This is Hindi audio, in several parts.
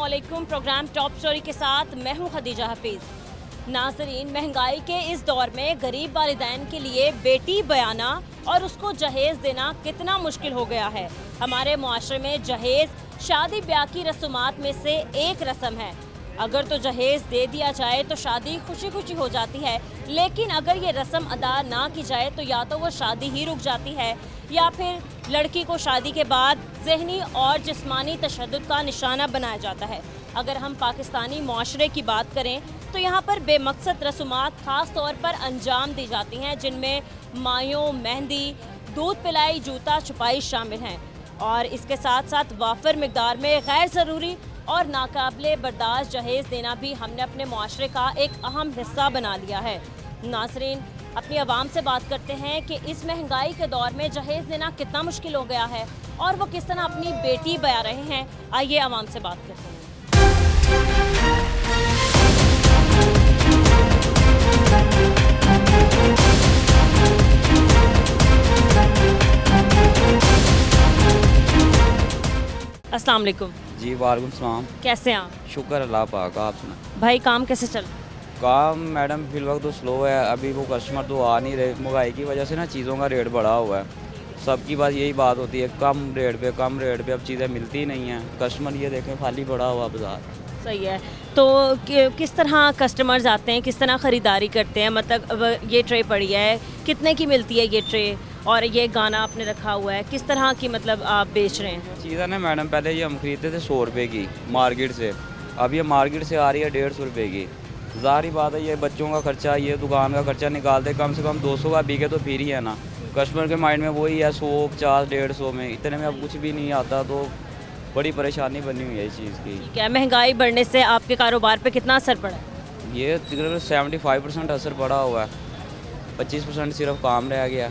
अस्सलामुअलैकुम। प्रोग्राम टॉप स्टोरी के साथ मैं हूं खदीजा हफीज़। नाज़रीन, महंगाई के इस दौर में गरीब वालिदैन के लिए बेटी बयाना और उसको जहेज़ देना कितना मुश्किल हो गया है। हमारे मुआशरे में जहेज़ शादी ब्याह की रस्मात में से एक रस्म है। अगर तो जहेज़ दे दिया जाए तो शादी खुशी खुशी हो जाती है, लेकिन अगर ये रस्म अदा ना की जाए तो या तो वो शादी ही रुक जाती है या फिर लड़की को शादी के बाद ज़हनी और जिस्मानी तशद्दुद का निशाना बनाया जाता है। अगर हम पाकिस्तानी मुआशरे की बात करें तो यहाँ पर बेमकसद रस्मात ख़ास तौर पर अंजाम दी जाती हैं, जिनमें मायों, मेहंदी, दूध पिलाई, जूता छुपाई शामिल हैं। और इसके साथ साथ वाफर मिकदार में गैर ज़रूरी और नाकाबिले बर्दाश्त जहेज़ देना भी हमने अपने मुआशरे का एक अहम हिस्सा बना लिया है। नाज़रीन, अपनी आवाम से बात करते हैं कि इस महंगाई के दौर में जहेज़ देना कितना मुश्किल हो गया है और वो किस तरह अपनी बेटी बया रहे हैं। आइए आवाम से बात करते हैं। अस्सलाम वालेकुम। जी वालेकुम सलाम। कैसे हैं आप? शुक्र अल्लाह पाक। आप सुना? भाई काम कैसे चल रहा है? काम मैडम फिल वक्त तो स्लो है, अभी वो कस्टमर तो आ नहीं रहे। महंगाई की वजह से ना चीज़ों का रेट बढ़ा हुआ है। सबकी बात यही बात होती है, कम रेट पे अब चीज़ें मिलती नहीं हैं। कस्टमर ये देखें खाली पड़ा हुआ बाज़ार। सही है। तो किस तरह कस्टमर्स आते हैं, किस तरह ख़रीदारी करते हैं? मतलब अब ये ट्रे पड़ी है, कितने की मिलती है ये ट्रे? और ये गाना आपने रखा हुआ है, किस तरह की मतलब आप बेच रहे हैं? चीज़ें ना मैडम पहले ये हम खरीदते थे 100 रुपये की मार्केट से, अब ये मार्केट से आ रही है 150 रुपये की। ज़ाहिर बात है, ये बच्चों का खर्चा, ये दुकान का खर्चा निकालते कम से कम 200 का बिके तो फिर ही है ना। कस्टमर के माइंड में वही है 100, 50, 150 में, इतने में अब कुछ भी नहीं आता, तो बड़ी परेशानी बनी हुई है इस चीज़ की। क्या महंगाई बढ़ने से आपके कारोबार पे कितना असर पड़ा है? ये तकरीबन 75% असर पड़ा हुआ है, 25% सिर्फ काम रह गया।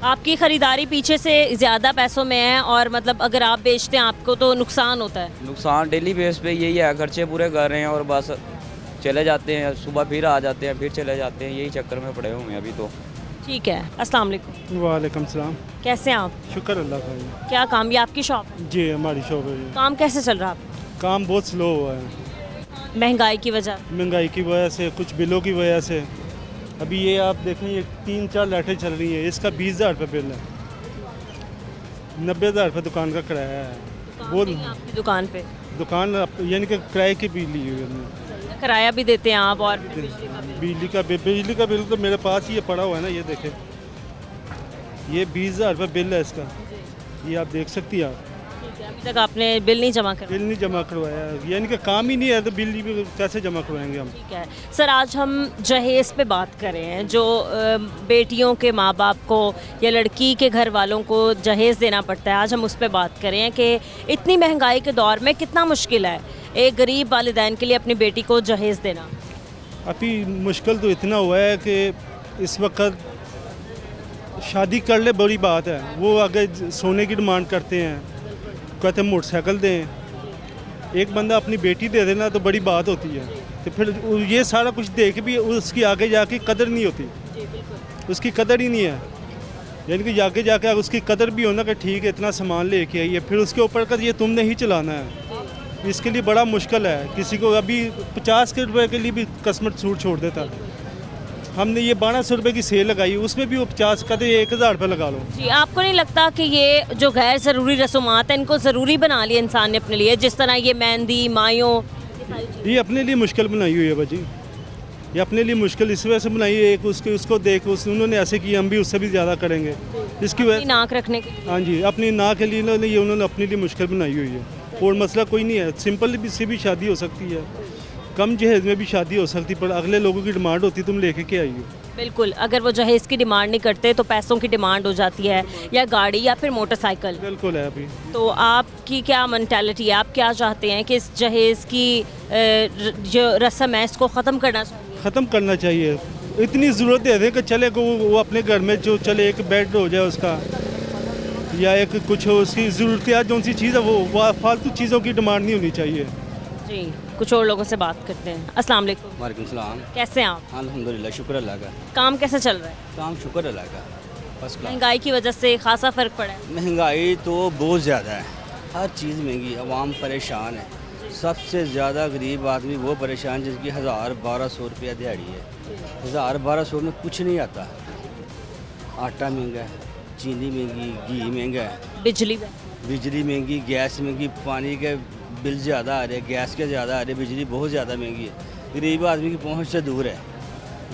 आपकी ख़रीदारी पीछे से ज़्यादा पैसों में है और मतलब अगर आप बेचते हैं आपको तो नुकसान होता है। नुकसान डेली बेस पे यही है, खर्चे पूरे कर रहे हैं और बस चले जाते हैं, सुबह फिर आ जाते हैं, फिर चले जाते हैं, यही चक्कर में पड़े हुए हैं अभी तो। ठीक है। अस्सलाम वालेकुम। वालेकुम सलाम। कैसे हैं आप? शुक्र अल्लाह का। क्या काम, ये आपकी शॉप है? जी हमारी शॉप है। काम कैसे चल रहा है आपका? काम बहुत स्लो हुआ है महंगाई की वजह? महंगाई की वजह से, कुछ बिलों की वजह से। अभी ये आप देखें, ये 3-4 लाइटें चल रही हैं, इसका 20,000 रुपये बिल है, 90,000 रुपये दुकान का किराया है। वो आपकी दुकान पे दुकान यानी कि किराए की बिल ली हुई है हमने। किराया भी देते हैं आप और बिजली का बिल तो मेरे पास ही ये पड़ा हुआ है ना, ये देखें, ये 20,000 रुपये बिल है इसका, ये आप देख सकती हैं आप। अभी तक आपने बिल नहीं जमा कराया? बिल नहीं जमा करवाया, यानी कि काम ही नहीं है तो बिल भी कैसे जमा करवाएंगे हम। ठीक है सर, आज हम जहेज़ पे बात कर रहे हैं। जो बेटियों के माँ बाप को या लड़की के घर वालों को जहेज़ देना पड़ता है, आज हम उस पर बात कर रहे हैं कि इतनी महंगाई के दौर में कितना मुश्किल है एक गरीब वालिदैन के लिए अपनी बेटी को जहेज़ देना। अभी मुश्किल तो इतना हुआ है कि इस वक्त शादी कर ले बड़ी बात है, वो आगे सोने की डिमांड करते हैं, कहते हैं मोटरसाइकिल दें। एक बंदा अपनी बेटी दे देना तो बड़ी बात होती है, तो फिर ये सारा कुछ देख भी उसकी आगे जाके कदर नहीं होती, उसकी कदर ही नहीं है। यानी कि आगे जाके अगर उसकी कदर भी होना कि ठीक है इतना सामान लेके आई है, फिर उसके ऊपर का ये तुमने ही चलाना है, इसके लिए बड़ा मुश्किल है। किसी को अभी 50 रुपये के लिए भी कस्टमर छूट छोड़ देता। हमने ये 1200 रुपये की सेल लगाई, उसमें भी वो 50 का, तो 1,000 रुपये लगा लो। जी, आपको नहीं लगता कि ये जो गैर ज़रूरी रसूमात हैं इनको ज़रूरी बना लिया इंसान ने अपने लिए, जिस तरह ये मेहंदी, मायों, ये अपने लिए मुश्किल बनाई हुई है भाजी, ये अपने लिए मुश्किल इस वजह से बनाई है, एक उसको देख उन्होंने ऐसे किया, हम भी उससे भी ज़्यादा करेंगे इसकी वजह। नाक रखने के? हाँ जी, अपनी नाक के लिए उन्होंने अपने लिए मुश्किल बनाई हुई है। और मसला कोई नहीं है, सिंपल से भी शादी हो सकती है, कम जहेज में भी शादी हो सकती है, पर अगले लोगों की डिमांड होती है तुम लेके के आई हो। बिल्कुल, अगर वो जहेज़ की डिमांड नहीं करते तो पैसों की डिमांड हो जाती है, या गाड़ी या फिर मोटरसाइकिल। बिल्कुल है। अभी तो आपकी क्या मेंटालिटी है, आप क्या चाहते हैं कि इस जहेज़ की जो रस्म है इसको ख़त्म करना चाहिए? ख़त्म करना चाहिए। इतनी ज़रूरत दे दें कि चले को वो अपने घर में जो चले, एक बेड हो जाए उसका, या एक कुछ उसकी ज़रूरत जो सी चीज़ है वो फालतू चीज़ों की डिमांड नहीं होनी चाहिए। जी, कुछ और लोगों से बात करते हैं। अस्सलाम वालेकुम। वालेकुम सलाम। कैसे हैं आप? अल्हम्दुलिल्लाह, शुक्र अल्लाह का। काम कैसे चल रहा है? काम शुक्र अल्लाह का, फर्स्ट क्लास। महंगाई की वजह से खासा फ़र्क पड़ा है? महंगाई तो बहुत ज़्यादा है, हर चीज़ महंगी, आवाम परेशान है। सबसे ज़्यादा गरीब आदमी वो परेशान जिसकी 1000-1200 रुपया दिहाड़ी है। 1000-1200 में कुछ नहीं आता। आटा महंगा है, चीनी महंगी, घी महंगा है, बिजली में बिजली महंगी, गैस महंगी, पानी के बिल ज़्यादा आ रहे, गैस के ज़्यादा आ रहे, बिजली बहुत ज़्यादा महंगी है। गरीब आदमी की पहुंच से दूर है।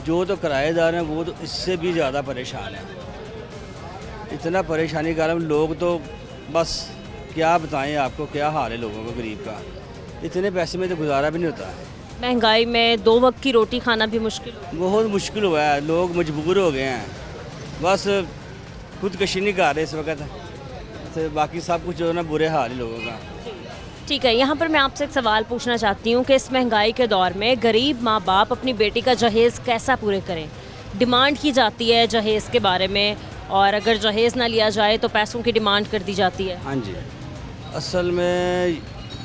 जो तो किराएदार हैं वो तो इससे भी ज़्यादा परेशान है। इतना परेशानी का आलम, लोग तो बस क्या बताएं आपको, क्या हाल है लोगों का, गरीब का। इतने पैसे में तो गुजारा भी नहीं होता। महंगाई में 2 वक्त की रोटी खाना भी मुश्किल हो। बहुत मुश्किल हुआ है, लोग मजबूर हो गए हैं। बस खुदकशी नहीं कर रहे इस वक्त, तो बाकी सब कुछ जो है ना बुरे हाल है लोगों का। ठीक है, यहाँ पर मैं आपसे एक सवाल पूछना चाहती हूँ कि इस महंगाई के दौर में गरीब माँ बाप अपनी बेटी का जहेज़ कैसा पूरे करें। डिमांड की जाती है जहेज़ के बारे में, और अगर जहेज़ ना लिया जाए तो पैसों की डिमांड कर दी जाती है। हाँ जी, असल में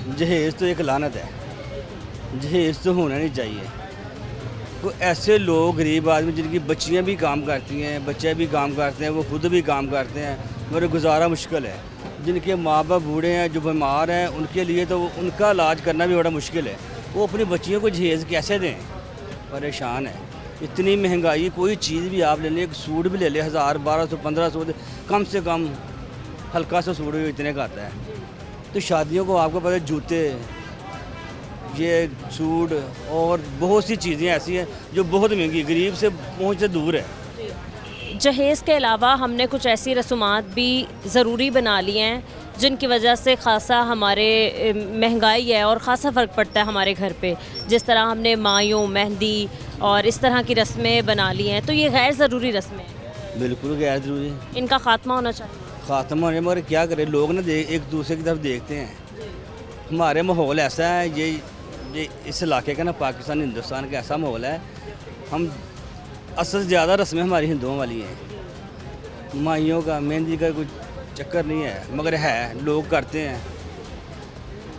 जहेज़ तो एक लानत है। जहेज़ तो होना नहीं चाहिए। तो ऐसे लोग, गरीब आदमी जिनकी बच्चियाँ भी काम करती हैं, बच्चे भी काम करते हैं, वो खुद भी काम करते हैं, मगर गुजारा मुश्किल है। जिनके माँ बाप बूढ़े हैं, जो बीमार हैं, उनके लिए तो उनका इलाज करना भी बड़ा मुश्किल है। वो अपनी बच्चियों को जहेज़ कैसे दें? परेशान है। इतनी महंगाई, कोई चीज़ भी आप ले लें, एक सूट भी ले लें, 1000-1200-1500 कम से कम हल्का सा सूट भी इतने का आता है। तो शादियों को आपको पता है, जूते, ये सूट और बहुत सी चीज़ें ऐसी हैं जो बहुत महंगी, गरीब से पहुँच से दूर है। जहेज़ के अलावा हमने कुछ ऐसी रसूमात भी ज़रूरी बना ली हैं जिनकी वजह से ख़ासा हमारे महंगाई है और ख़ासा फ़र्क पड़ता है हमारे घर पे। जिस तरह हमने मायूं, मेहंदी और इस तरह की रस्में बना ली हैं, तो ये गैर ज़रूरी रस्में हैं, बिल्कुल गैर ज़रूरी है। इनका ख़ात्मा होना चाहिए। ख़ात्मा होने, मगर क्या करें, लोग ना एक दूसरे की तरफ देखते हैं। हमारे माहौल ऐसा है, ये इस इलाके का ना, पाकिस्तान हिंदुस्तान का ऐसा माहौल है, हम असल ज़्यादा रस्में हमारी हिंदुओं वाली हैं। माइयों का, मेहंदी का कुछ चक्कर नहीं है, मगर है, लोग करते हैं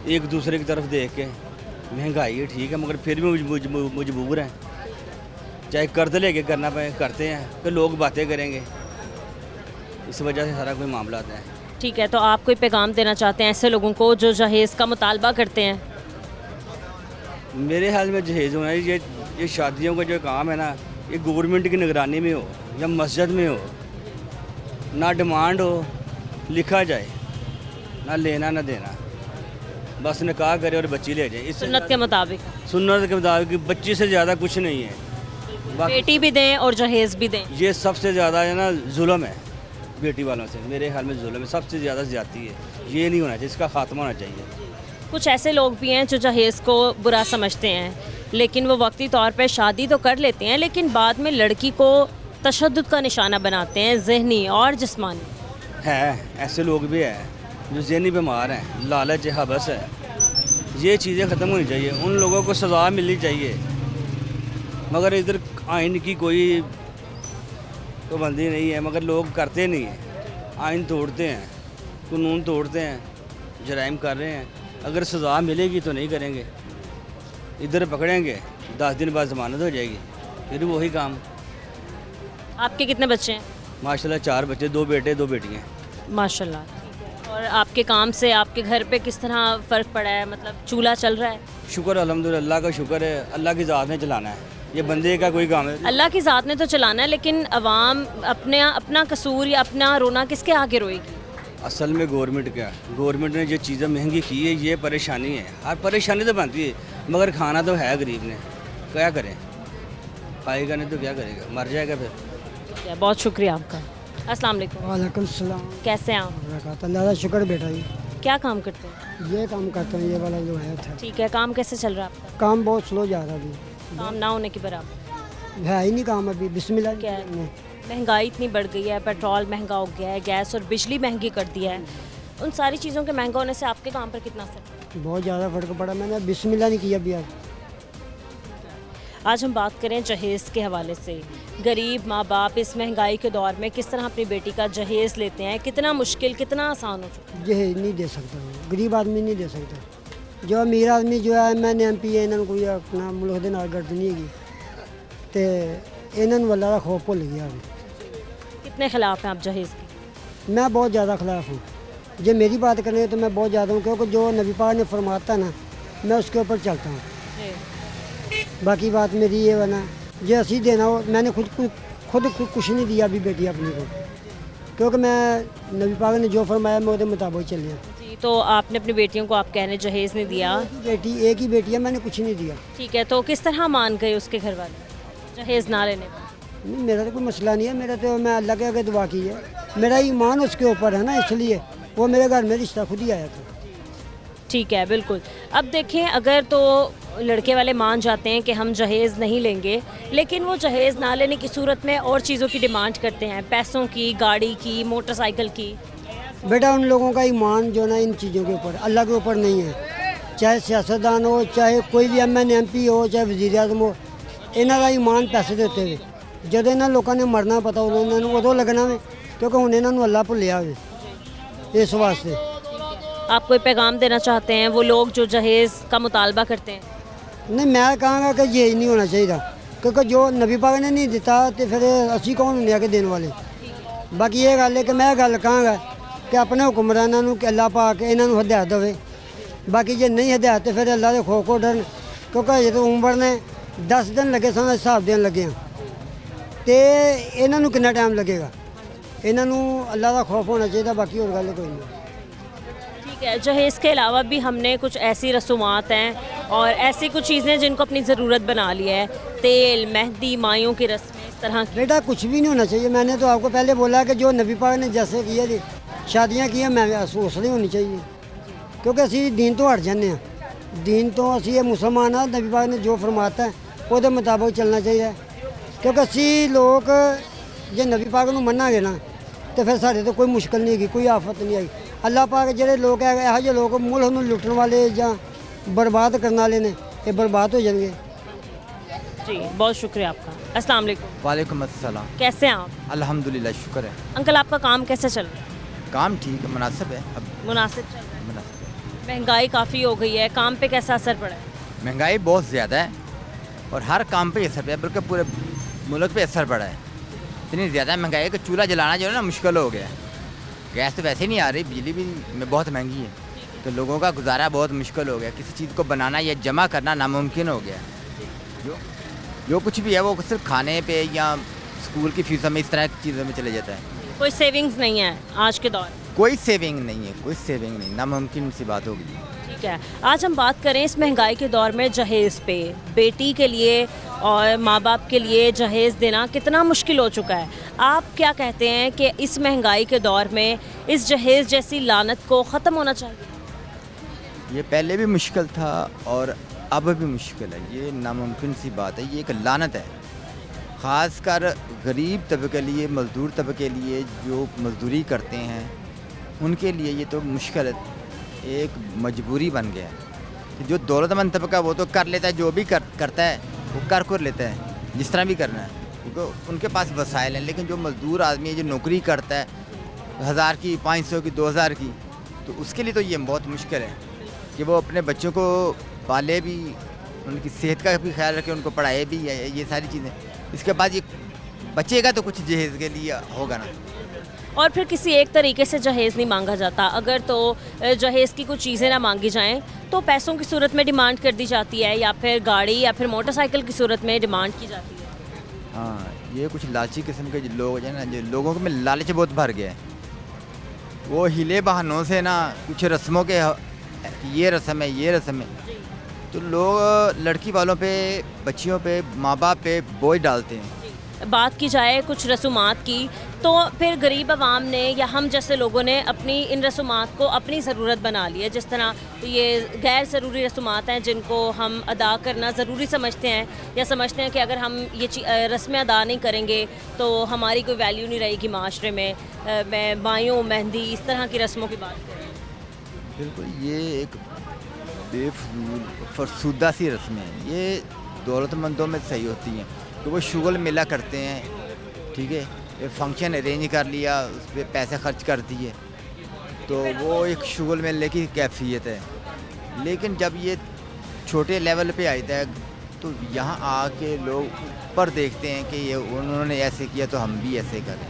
एक दूसरे की तरफ देख के। महंगाई है ठीक है, मगर फिर भी मजबूर हैं, चाहे कर्ज लेके करना पाए, करते हैं कि लोग बातें करेंगे, इस वजह से सारा कोई मामला आता है। ठीक है, तो आप कोई पैगाम देना चाहते हैं ऐसे लोगों को जो जहेज़ का मुतालबा करते हैं? मेरे ख्याल में जहेज़ होना, ये शादियों का जो काम है ना, ये गवर्नमेंट की निगरानी में हो या मस्जिद में हो, ना डिमांड हो, लिखा जाए, ना लेना ना देना, बस निकाह करे और बच्ची ले जाए। इस सुन्नत के मुताबिक, सुन्नत के मुताबिक बच्ची से ज़्यादा कुछ नहीं है। बेटी भी दें और जहेज़ भी दें। ये सबसे ज़्यादा है ना जुल्म है बेटी वालों से, मेरे ख्याल में जुल्म है, सबसे ज़्यादा ज़्यादती है। ये नहीं होना चाहिए, इसका खात्मा होना चाहिए। कुछ ऐसे लोग भी हैं जो जहेज़ को बुरा समझते हैं, लेकिन वो वक्ती तौर पर शादी तो कर लेते हैं, लेकिन बाद में लड़की को तशद्दुद का निशाना बनाते हैं, ज़हनी और जिस्मानी। है ऐसे लोग भी हैं जो ज़हनी बीमार हैं, लालच हवस है। ये चीज़ें ख़त्म होनी चाहिए, उन लोगों को सज़ा मिलनी चाहिए, मगर इधर आइन की कोई पाबंदी नहीं है, मगर लोग करते नहीं हैं, आइन तोड़ते हैं, कानून तोड़ते हैं, जराइम कर रहे हैं। अगर सज़ा मिलेगी तो नहीं करेंगे, इधर पकड़ेंगे, 10 दिन बाद ज़मानत हो जाएगी, फिर वही काम। आपके कितने बच्चे हैं? माशाल्लाह 4 बच्चे, 2 बेटे 2 बेटियाँ। माशाल्लाह। और आपके काम से आपके घर पे किस तरह फ़र्क पड़ा है, मतलब चूल्हा चल रहा है? शुक्र अल्हम्दुलिल्लाह, अल्लाह का शुक्र है, अल्लाह की ज़ात ने चलाना है, ये बंदे का कोई काम है? अल्लाह की ज़ात ने तो चलाना है, लेकिन अवाम अपना कसूर या अपना रोना किसके आगे रोएगी? असल में गवर्नमेंट ने जो चीज़ें महंगी की है, ये परेशानी है। हर परेशानी तो बनती है, मगर खाना तो है गरीब ने, क्या करें, खाएगा नहीं तो क्या करेगा, मर जाएगा फिर। ठीक है, बहुत शुक्रिया आपका। अस्सलाम वालेकुम। वालेकुम सलाम। कैसे हैं आप? अल्लाह का शुक्र बेटा जी। क्या काम करते हैं? ये काम करते हैं, ये वाला जो है था। ठीक है, काम कैसे चल रहा है आपका? काम बहुत स्लो जा रहा है अभी, काम ना होने के बराबर है ही नहीं काम अभी। बिस्मिल्लाह क्या है? महंगाई इतनी बढ़ गई है, पेट्रोल महंगा हो गया है, गैस और बिजली महंगी कर दिया है। उन सारी चीज़ों के महंगा होने से आपके काम पर कितना असर? बहुत ज़्यादा फ़र्क पड़ा, मैंने बिस्मिल्लाह नहीं किया अभी। आज हम बात करें जहेज़ के हवाले से। गरीब माँ बाप इस महंगाई के दौर में किस तरह अपनी बेटी का जहेज़ लेते हैं, कितना मुश्किल कितना आसान हो चुका है? जहेज नहीं दे सकता, गरीब आदमी नहीं दे सकता। जो अमीर आदमी जो है, मैंने MP है, इन्होंने कोई अपना मुल्क के नाल गर्दनी हैगी, तो इन्होंने अल्लाह का खौफ भुल गया। कितने खिलाफ हैं आप जहेज़ के? मैं बहुत ज़्यादा खिलाफ हूँ। जो मेरी बात करें तो मैं बहुत ज़्यादा हूँ, क्योंकि जो नबी पाक ने फरमाता ना मैं उसके ऊपर चलता हूँ। जी। बाकी बात मेरी ये बना जो असी देना हो, मैंने खुद कुछ नहीं दिया अभी बेटी अपनी को, क्योंकि मैं नबी पाक ने जो फरमाया मैं उसके मुताबिक चल गया। जी, तो आपने अपनी बेटियों को आप कहने जहेज़ नहीं दिया। एक ही बेटी है, मैंने कुछ नहीं दिया। ठीक है, तो किस तरह मान गए उसके घर वाले जहेज़ ना लेने पर? नहीं, मेरा तो कोई मसला नहीं है, मेरा तो मैं अल्लाह के आगे दुआ की है, मेरा ईमान उसके ऊपर है ना, इसलिए वो मेरे घर में रिश्ता खुद ही आया था। ठीक है, बिल्कुल। अब देखें, अगर तो लड़के वाले मान जाते हैं कि हम जहेज़ नहीं लेंगे, लेकिन वो जहेज़ ना लेने की सूरत में और चीज़ों की डिमांड करते हैं, पैसों की, गाड़ी की, मोटरसाइकिल की। बेटा उन लोगों का ईमान जो ना इन चीज़ों के ऊपर, अल्लाह के ऊपर नहीं है। चाहे सियासतदान हो, चाहे कोई भी MN MP हो, चाहे वज़ीर आज़म हो, इन्हों का ईमान पैसे देते हुए जब इन्होंने लोगों ने मरना पता उन्होंने उदों लगना वे, क्योंकि हुण इन्हों अल्लाह भुलिया वे। इस वास्ते आप कोई पैगाम देना चाहते हैं वो लोग जो जहेज़ का मुतालबा करते हैं? नहीं, मैं कहांगा कि ये नहीं होना चाहिए, क्योंकि जो नबी पाक ने नहीं दिता तो फिर असी कौन होंगे आके देने वाले। बाकी ये गल है कि मैं गल कहांगा कि अपने हुक्मरानों नूं कि अल्लाह पाक इन्हों हदायत देवे, बाकी जे नहीं हदायत तो फिर अल्लाह के खौफ को डरन, क्योंकि अजे तो उम्र ने 10 दिन लगे सन हिसाब देन लगे हैं, तो इन्हों कितना टाइम लगेगा। इन्हों अल्लाह का खौफ होना चाहिए, बाकी और गल कोई नहीं। ठीक है, जहेज़ के अलावा भी हमने कुछ ऐसी रसूमात हैं और ऐसी कुछ चीज़ें जिनको अपनी ज़रूरत बना लिया है, तेल, मेहंदी, मायों की रस्में, इस तरह की। बेटा कुछ भी नहीं होना चाहिए, मैंने तो आपको पहले बोला कि जो नबी पाक ने जैसे किए थी शादियाँ की मैं उसली होनी चाहिए, क्योंकि असी दीन तो हट जाने हैं, दीन तो असी ये मुसलमान हाँ, नबी पाक ने जो फरमाता है वो मुताबिक चलना चाहिए, क्योंकि असी लोग जो नबी पाक नूं मन्नांगे ना तो फिर साढ़े तो कोई मुश्किल नहीं होगी, कोई आफत नहीं आई। अल्लाह पाक ਜਿਹੜੇ लोग है ਇਹੋ ਜਿਹੇ लोग मुल्क ਨੂੰ लुटन वाले ਜਾਂ बर्बाद करने वाले ने ये बर्बाद हो जाएंगे। जी, बहुत शुक्रिया आपका। अस्सलाम वालेकुम। वालेकुम अस्सलाम। कैसे हैं आप? अल्हम्दुलिल्लाह, शुक्र है। अंकल, आपका काम कैसे चल रहा है? काम ठीक है, मुनासिब है, अब मुनासिब चल रहा है? मुनासिब है। महंगाई काफ़ी हो गई है, काम पे कैसा असर पड़ा है? महंगाई बहुत ज़्यादा है और हर काम पे असर पड़ा है, बल्कि पूरे मुल्क पे असर पड़ा है। इतनी ज़्यादा महंगाई है कि चूल्हा जलाना जो है ना मुश्किल हो गया है। गैस तो वैसे ही नहीं आ रही, बिजली भी बहुत महंगी है, तो लोगों का गुजारा बहुत मुश्किल हो गया। किसी चीज़ को बनाना या जमा करना नामुमकिन हो गया। जो कुछ भी है वो सिर्फ खाने पे या स्कूल की फीसों में, इस तरह की चीज़ों में चले जाता है। कोई सेविंग्स नहीं है आज के दौर में? कोई सेविंग नहीं है, कोई सेविंग नहीं, नामुमकिन सी बात हो गई। ठीक है, आज हम बात करें इस महंगाई के दौर में जहेज़ पे। बेटी के लिए और माँ बाप के लिए जहेज़ देना कितना मुश्किल हो चुका है। आप क्या कहते हैं कि इस महंगाई के दौर में इस जहेज़ जैसी लानत को ख़त्म होना चाहिए? ये पहले भी मुश्किल था और अब भी मुश्किल है, ये नामुमकिन सी बात है, ये एक लानत है। ख़ासकर गरीब तबके के लिए, मज़दूर तबके के लिए जो मज़दूरी करते हैं उनके लिए ये तो मुश्किल है, एक मजबूरी बन गया है। जो दौलतमंद तबका वो तो कर लेता है, जो भी करता है वो कर लेता है, जिस तरह भी करना है, क्योंकि उनके पास वसाइल हैं। लेकिन जो मज़दूर आदमी है जो नौकरी करता है 1000 की, 500 की, 2000 की, तो उसके लिए तो ये बहुत मुश्किल है कि वो अपने बच्चों को पाले भी, उनकी सेहत का भी ख्याल रखे, उनको पढ़ाए भी, ये सारी चीज़ें। इसके बाद ये बचेगा तो कुछ जहेज़ के लिए होगा ना। और फिर किसी एक तरीके से जहेज़ नहीं मांगा जाता। अगर तो जहेज़ की कुछ चीज़ें ना मांगी जाएं तो पैसों की सूरत में डिमांड कर दी जाती है, या फिर गाड़ी या फिर मोटरसाइकिल की सूरत में डिमांड की जाती है। हाँ, ये कुछ लालची किस्म के लोग हैं ना, जो लोगों में लालच बहुत भर गया है, वो हिले बहानों से ना कुछ रस्मों के, ये रस्म है, ये रस्म है, तो लोग लड़की वालों पे, बच्चियों पे, माँ बाप पे बोझ डालते हैं। बात की जाए कुछ रसूमात की, तो फिर गरीब आवाम ने या हम जैसे लोगों ने अपनी इन रसूमात को अपनी ज़रूरत बना ली है। जिस तरह ये गैर ज़रूरी रसूमात हैं जिनको हम अदा करना ज़रूरी समझते हैं, या समझते हैं कि अगर हम ये रस्में अदा नहीं करेंगे तो हमारी कोई वैल्यू नहीं रहेगी माशरे में। मैं मायों, मेहंदी, इस तरह की रस्मों की बात करें। बिल्कुल, ये एक बेफजूल फरसूदा सी रस्में हैं। ये दौलतमंदों में सही होती हैं, तो वो शुगल मेला करते हैं, ठीक है, ये फंक्शन अरेंज कर लिया, उस पर पैसे खर्च कर दिए, तो वो एक शुगल मेले की कैफियत है। लेकिन जब ये छोटे लेवल पे आता है तो यहाँ आके लोग ऊपर देखते हैं कि ये उन्होंने ऐसे किया तो हम भी ऐसे करें,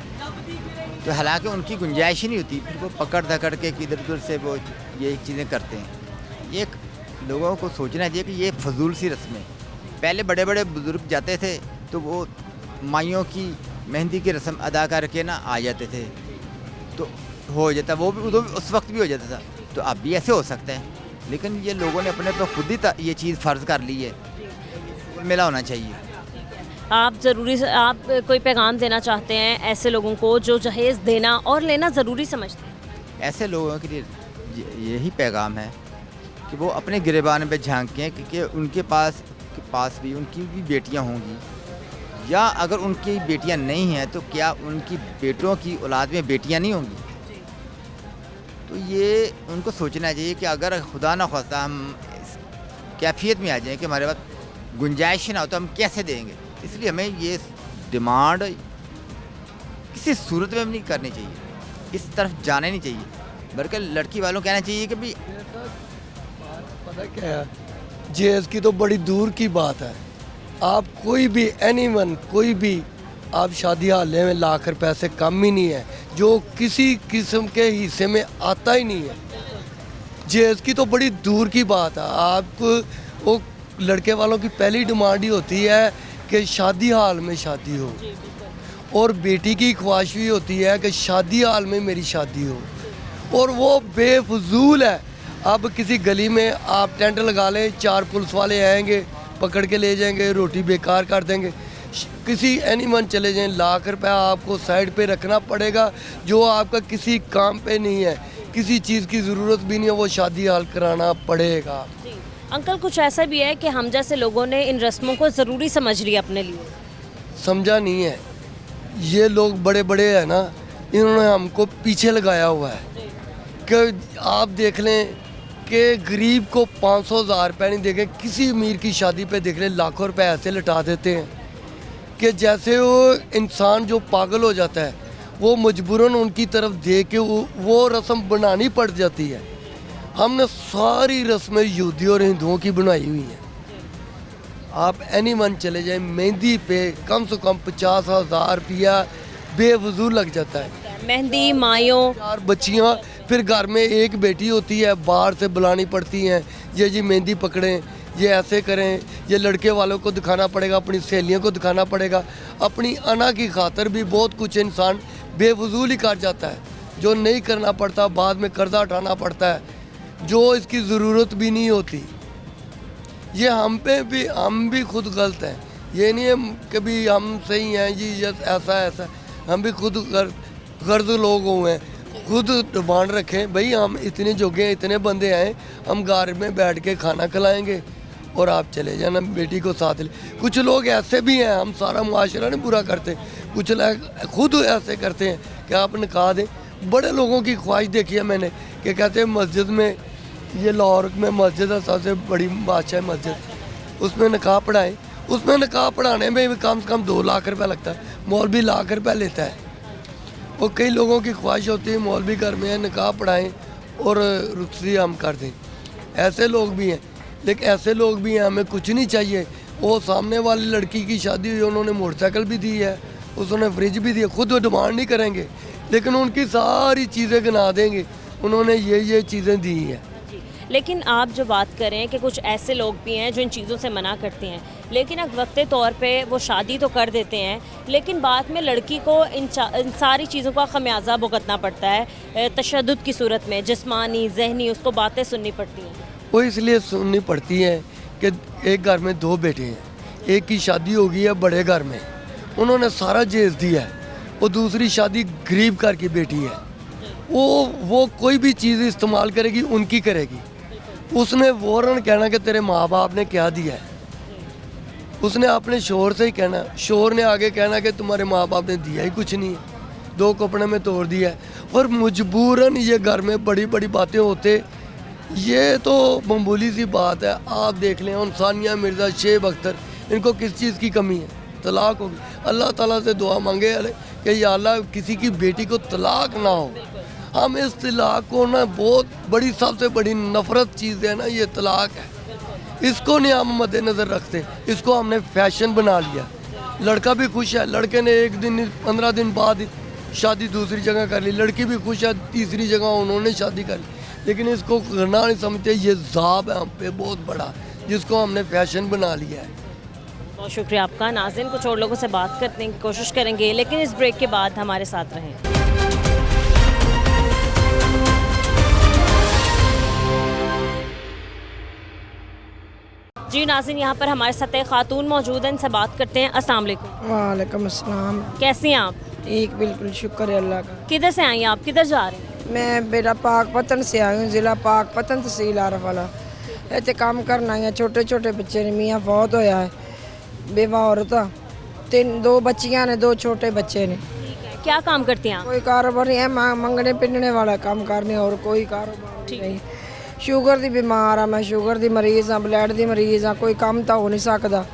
तो हालांकि उनकी गुंजाइश ही नहीं होती, फिर वो पकड़ धकड़ के किधर उधर से वो ये चीज़ें करते हैं। ये एक लोगों को सोचना चाहिए कि ये फजूल सी रस्में, पहले बड़े बड़े बुजुर्ग जाते थे तो वो माइयों की मेहंदी की रस्म अदा करके ना आ जाते थे, तो हो जाता, वो भी उस वक्त भी हो जाता था। तो अब भी ऐसे हो सकता है, लेकिन ये लोगों ने अपने पे खुद ही ये चीज़ फ़र्ज़ कर ली है, मेला होना चाहिए। आप कोई पैगाम देना चाहते हैं ऐसे लोगों को जो जहेज़ देना और लेना ज़रूरी समझते हैं? ऐसे लोगों के लिए यही पैगाम है कि वो अपने गिरेबान पे झांकें कि उनके पास भी उनकी भी बेटियां होंगी, या अगर उनकी बेटियां नहीं हैं तो क्या उनकी बेटों की औलाद में बेटियां नहीं होंगी। तो ये उनको सोचना चाहिए कि अगर खुदा न खास्ता हम इस कैफियत में आ जाएं कि हमारे पास गुंजाइश ना हो तो हम कैसे देंगे। इसलिए हमें ये डिमांड किसी सूरत में नहीं करनी चाहिए, इस तरफ जाने नहीं चाहिए, बल्कि लड़की वालों कहना चाहिए कि भाई पता क्या है, जहेज़ की तो बड़ी दूर की बात है। आप कोई भी एनीवन कोई भी आप शादी हाले में लाकर पैसे कम ही नहीं है, जो किसी किस्म के हिस्से में आता ही नहीं है। जहेज़ की तो बड़ी दूर की बात है। आपको वो लड़के वालों की पहली डिमांड ही होती है कि शादी हाल में शादी हो, और बेटी की ख्वाहिश भी होती है कि शादी हाल में मेरी शादी हो, और वो बेफजूल है। अब किसी गली में आप टेंट लगा लें, 4 पुलिस वाले आएंगे, पकड़ के ले जाएंगे, रोटी बेकार कर देंगे। किसी एनीवन चले जाएं, लाख रुपया आपको साइड पे रखना पड़ेगा, जो आपका किसी काम पे नहीं है, किसी चीज़ की ज़रूरत भी नहीं है, वो शादी हाल कराना पड़ेगा। अंकल, कुछ ऐसा भी है कि हम जैसे लोगों ने इन रस्मों को ज़रूरी समझ लिया अपने लिए? समझा नहीं है, ये लोग बड़े बड़े हैं ना, इन्होंने हमको पीछे लगाया हुआ है कि आप देख लें कि गरीब को 500,000 रुपये नहीं देंगे, किसी अमीर की शादी पे देख लें लाखों रुपए ऐसे लटा देते हैं कि जैसे वो इंसान जो पागल हो जाता है, वो मजबूरन उनकी तरफ देख के वो रस्म बनानी पड़ जाती है। हमने सारी रस्में यहूदियों और हिंदुओं की बनाई हुई हैं। आप एनीवन चले जाएं, मेहंदी पे कम से कम 50,000 रुपया बेफजूल लग जाता है। मेहंदी, मायों, 4 बच्चियाँ, फिर घर में एक बेटी होती है, बाहर से बुलानी पड़ती हैं, ये जी मेहंदी पकड़ें, ये ऐसे करें, ये लड़के वालों को दिखाना पड़ेगा, अपनी सहेलियों को दिखाना पड़ेगा। अपनी अना की खातर भी बहुत कुछ इंसान बेफजूल ही कर जाता है, जो नहीं करना पड़ता, बाद में कर्जा उठाना पड़ता है, जो इसकी ज़रूरत भी नहीं होती। ये हम भी खुद गलत हैं। ये नहीं है कि भी हम सही हैं जी, ये ऐसा हम भी खुद गर्ज लोग हुए हैं। खुद डिमांड रखें, भाई हम इतने जोगे हैं, इतने बंदे आए, हम घर में बैठ के खाना खिलाएंगे और आप चले जाना, बेटी को साथ ले। कुछ लोग ऐसे भी हैं, हम सारा मुआशरा नहीं पूरा करते, कुछ लोग खुद ऐसे करते हैं कि आप निकाह दें। बड़े लोगों की ख्वाहिश देखी है मैंने कि कहते हैं मस्जिद में, ये लाहौर में मस्जिद है सबसे बड़ी बादशाह मस्जिद, उसमें निकाह पढ़ाएं। उसमें निकाह पढ़ाने में भी कम से कम 2 लाख रुपये लगता है, मौलवी लाख रुपये लेता है। और कई लोगों की ख्वाहिश होती है मौलवी घर में है, निकाह पढ़ाएं और रुखसती हम कर दें। ऐसे लोग भी हैं, लेकिन ऐसे लोग भी हैं, हमें कुछ नहीं चाहिए। वो सामने वाली लड़की की शादी हुई, उन्होंने मोटरसाइकिल भी दी है, उसने फ्रिज भी दिया, खुद वो डिमांड नहीं करेंगे, लेकिन उनकी सारी चीज़ें गिना देंगे, उन्होंने ये चीज़ें दी हैं। लेकिन आप जो बात करें कि कुछ ऐसे लोग भी हैं जो इन चीज़ों से मना करते हैं, लेकिन अब वक्ते तौर पे वो शादी तो कर देते हैं, लेकिन बाद में लड़की को इन सारी चीज़ों का खमियाजा भुगतना पड़ता है, तशद्दुद की सूरत में, जिस्मानी, जहनी, उसको बातें सुननी पड़ती हैं। वो इसलिए सुननी पड़ती है कि एक घर में 2 बेटे हैं, एक की शादी हो गई है बड़े घर में, उन्होंने सारा जहेज़ दिया है, वो दूसरी शादी गरीब घर की बेटी है, वो कोई भी चीज़ इस्तेमाल करेगी उनकी करेगी। उसने वोरन कहना कि तेरे माँ बाप ने क्या दिया है, उसने अपने शोहर से ही कहना, शोहर ने आगे कहना कि तुम्हारे माँ बाप ने दिया ही कुछ नहीं है, 2 कपड़े में तोड़ दिया है। और मजबूरन ये घर में बड़ी बड़ी बातें होते, ये तो मामूली सी बात है। आप देख लें उन सानिया मिर्ज़ा, शेब अख्तर, इनको किस चीज़ की कमी है? तलाक होगी। अल्लाह ताला से दुआ मांगे कि या अल्लाह किसी की बेटी को तलाक ना हो। हम इस तलाक को ना, बहुत बड़ी सबसे बड़ी नफ़रत चीज़ है ना ये तलाक है, इसको नहीं हम मद्देनज़र रखते, इसको हमने फैशन बना लिया। लड़का भी खुश है, लड़के ने 1 दिन 15 दिन बाद शादी दूसरी जगह कर ली, लड़की भी खुश है, तीसरी जगह उन्होंने शादी कर ली। लेकिन इसको करना नहीं समझते। ये ज़ाब है हम पे बहुत बड़ा, जिसको हमने फैशन बना लिया है। बहुत शुक्रिया आपका। नाज़रीन, कुछ और लोगों से बात करने की कोशिश करेंगे, लेकिन इस ब्रेक के बाद हमारे साथ रहें। जी नाज़रीन, यहाँ पर हमारे साथ एक खातून मौजूद हैं, इनसे बात करते हैं। अस्सलाम वालेकुम। वालेकुम अस्सलाम। कैसी हैं आप? ठीक, बिल्कुल शुक्र है अल्लाह का। किधर से आई हैं आप? किधर जा रहे हैं? मैं बेटा पाकपतन से आई हूँ, ज़िला पाकपतन तहसील आरफवाला। इतने काम करना है, छोटे छोटे बच्चे ने, मियाँ फौत होया है, बेवा औरत आ, दो बच्चियाँ ने, दो छोटे बच्चे ने। क्या काम करती हैं आप? कोई कारोबार नहीं है, मंगने पिंडने वाला काम करने, और कोई कारोबार नहीं। शुगर दी बीमार हाँ मैं, शुगर दी मरीज़ हाँ, ब्लड दी मरीज़ हाँ, कोई काम तो हो नहीं सकता,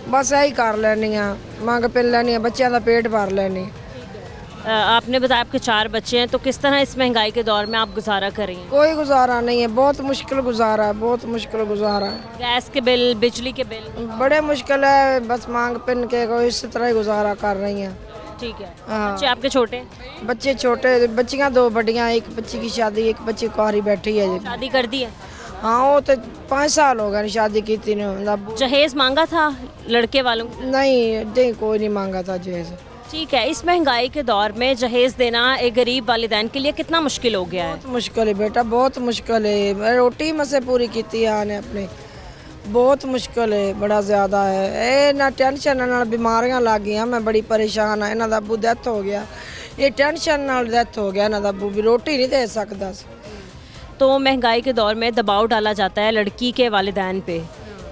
बस यही कर लैनी हाँ, मंग पिन लैनी है, बच्चों का पेट भर लैनी। आपने बताया आपके 4 बच्चे हैं, तो किस तरह इस महंगाई के दौर में आप गुजारा कर रही हैं? कोई गुजारा नहीं है, बहुत मुश्किल गुजारा है, बहुत मुश्किल गुजारा है। गैस के बिल, बिजली के बिल? बड़े मुश्किल है, बस मांग पिन के कोई इस तरह ही गुजारा कर रही हैं। ठीक है। हाँ। बच्चे आपके छोटे? बच्चे छोटे, बच्चियाँ 2 बड़ियाँ, एक बच्ची की शादी, एक बच्ची कुआरी बैठी है जी। शादी कर दी है? हाँ, वो तो 5 साल हो गए शादी की थी ने। जहेज मांगा था लड़के वालों? नहीं, कोई नहीं मांगा था जहेज। ठीक है। इस महंगाई के दौर में जहेज देना एक गरीब वालिदैन के लिए कितना मुश्किल हो गया है? बहुत मुश्किल है बेटा, बहुत मुश्किल है। मैं रोटी में से पूरी की थी आने अपने, बहुत मुश्किल है, बड़ा ज़्यादा है। ए ना टेंशन नाल बीमारियां लग गई, मैं बड़ी परेशान हाँ। इन्हों का अबू डैथ हो गया, ये टेंशन नाल डैथ हो गया। इन्हों का अबू भी रोटी नहीं दे सकता। तो महंगाई के दौर में दबाव डाला जाता है लड़की के वालिदैन पे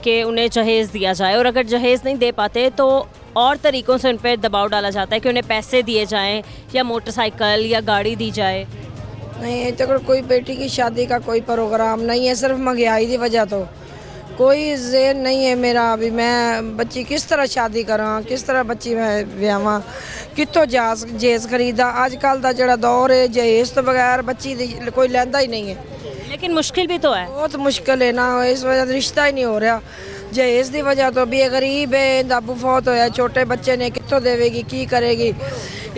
कि उन्हें जहेज़ दिया जाए, और अगर जहेज़ नहीं दे पाते तो और तरीक़ों से उन पर दबाव डाला जाता है कि उन्हें पैसे दिए जाएं या मोटरसाइकिल या गाड़ी दी जाए। नहीं, तो अगर कोई बेटी की शादी का कोई प्रोग्राम नहीं है, सिर्फ महंगाई की वजह तो कोई ज़ेन नहीं है मेरा। अभी मैं बच्ची किस तरह शादी करा, किस तरह बच्ची मैं ब्याहवां, कितों जहेज खरीदा। अजकल का जो दौर है, जहेज तो बगैर बच्ची कोई लैंदा ही नहीं है। लेकिन मुश्किल भी तो है। बहुत मुश्किल है ना, इस वजह से रिश्ता ही नहीं हो रहा जहेज की वजह तो। भी गरीब है, दाबू फौत होया, छोटे बच्चे ने, कितों देवेगी, की करेगी।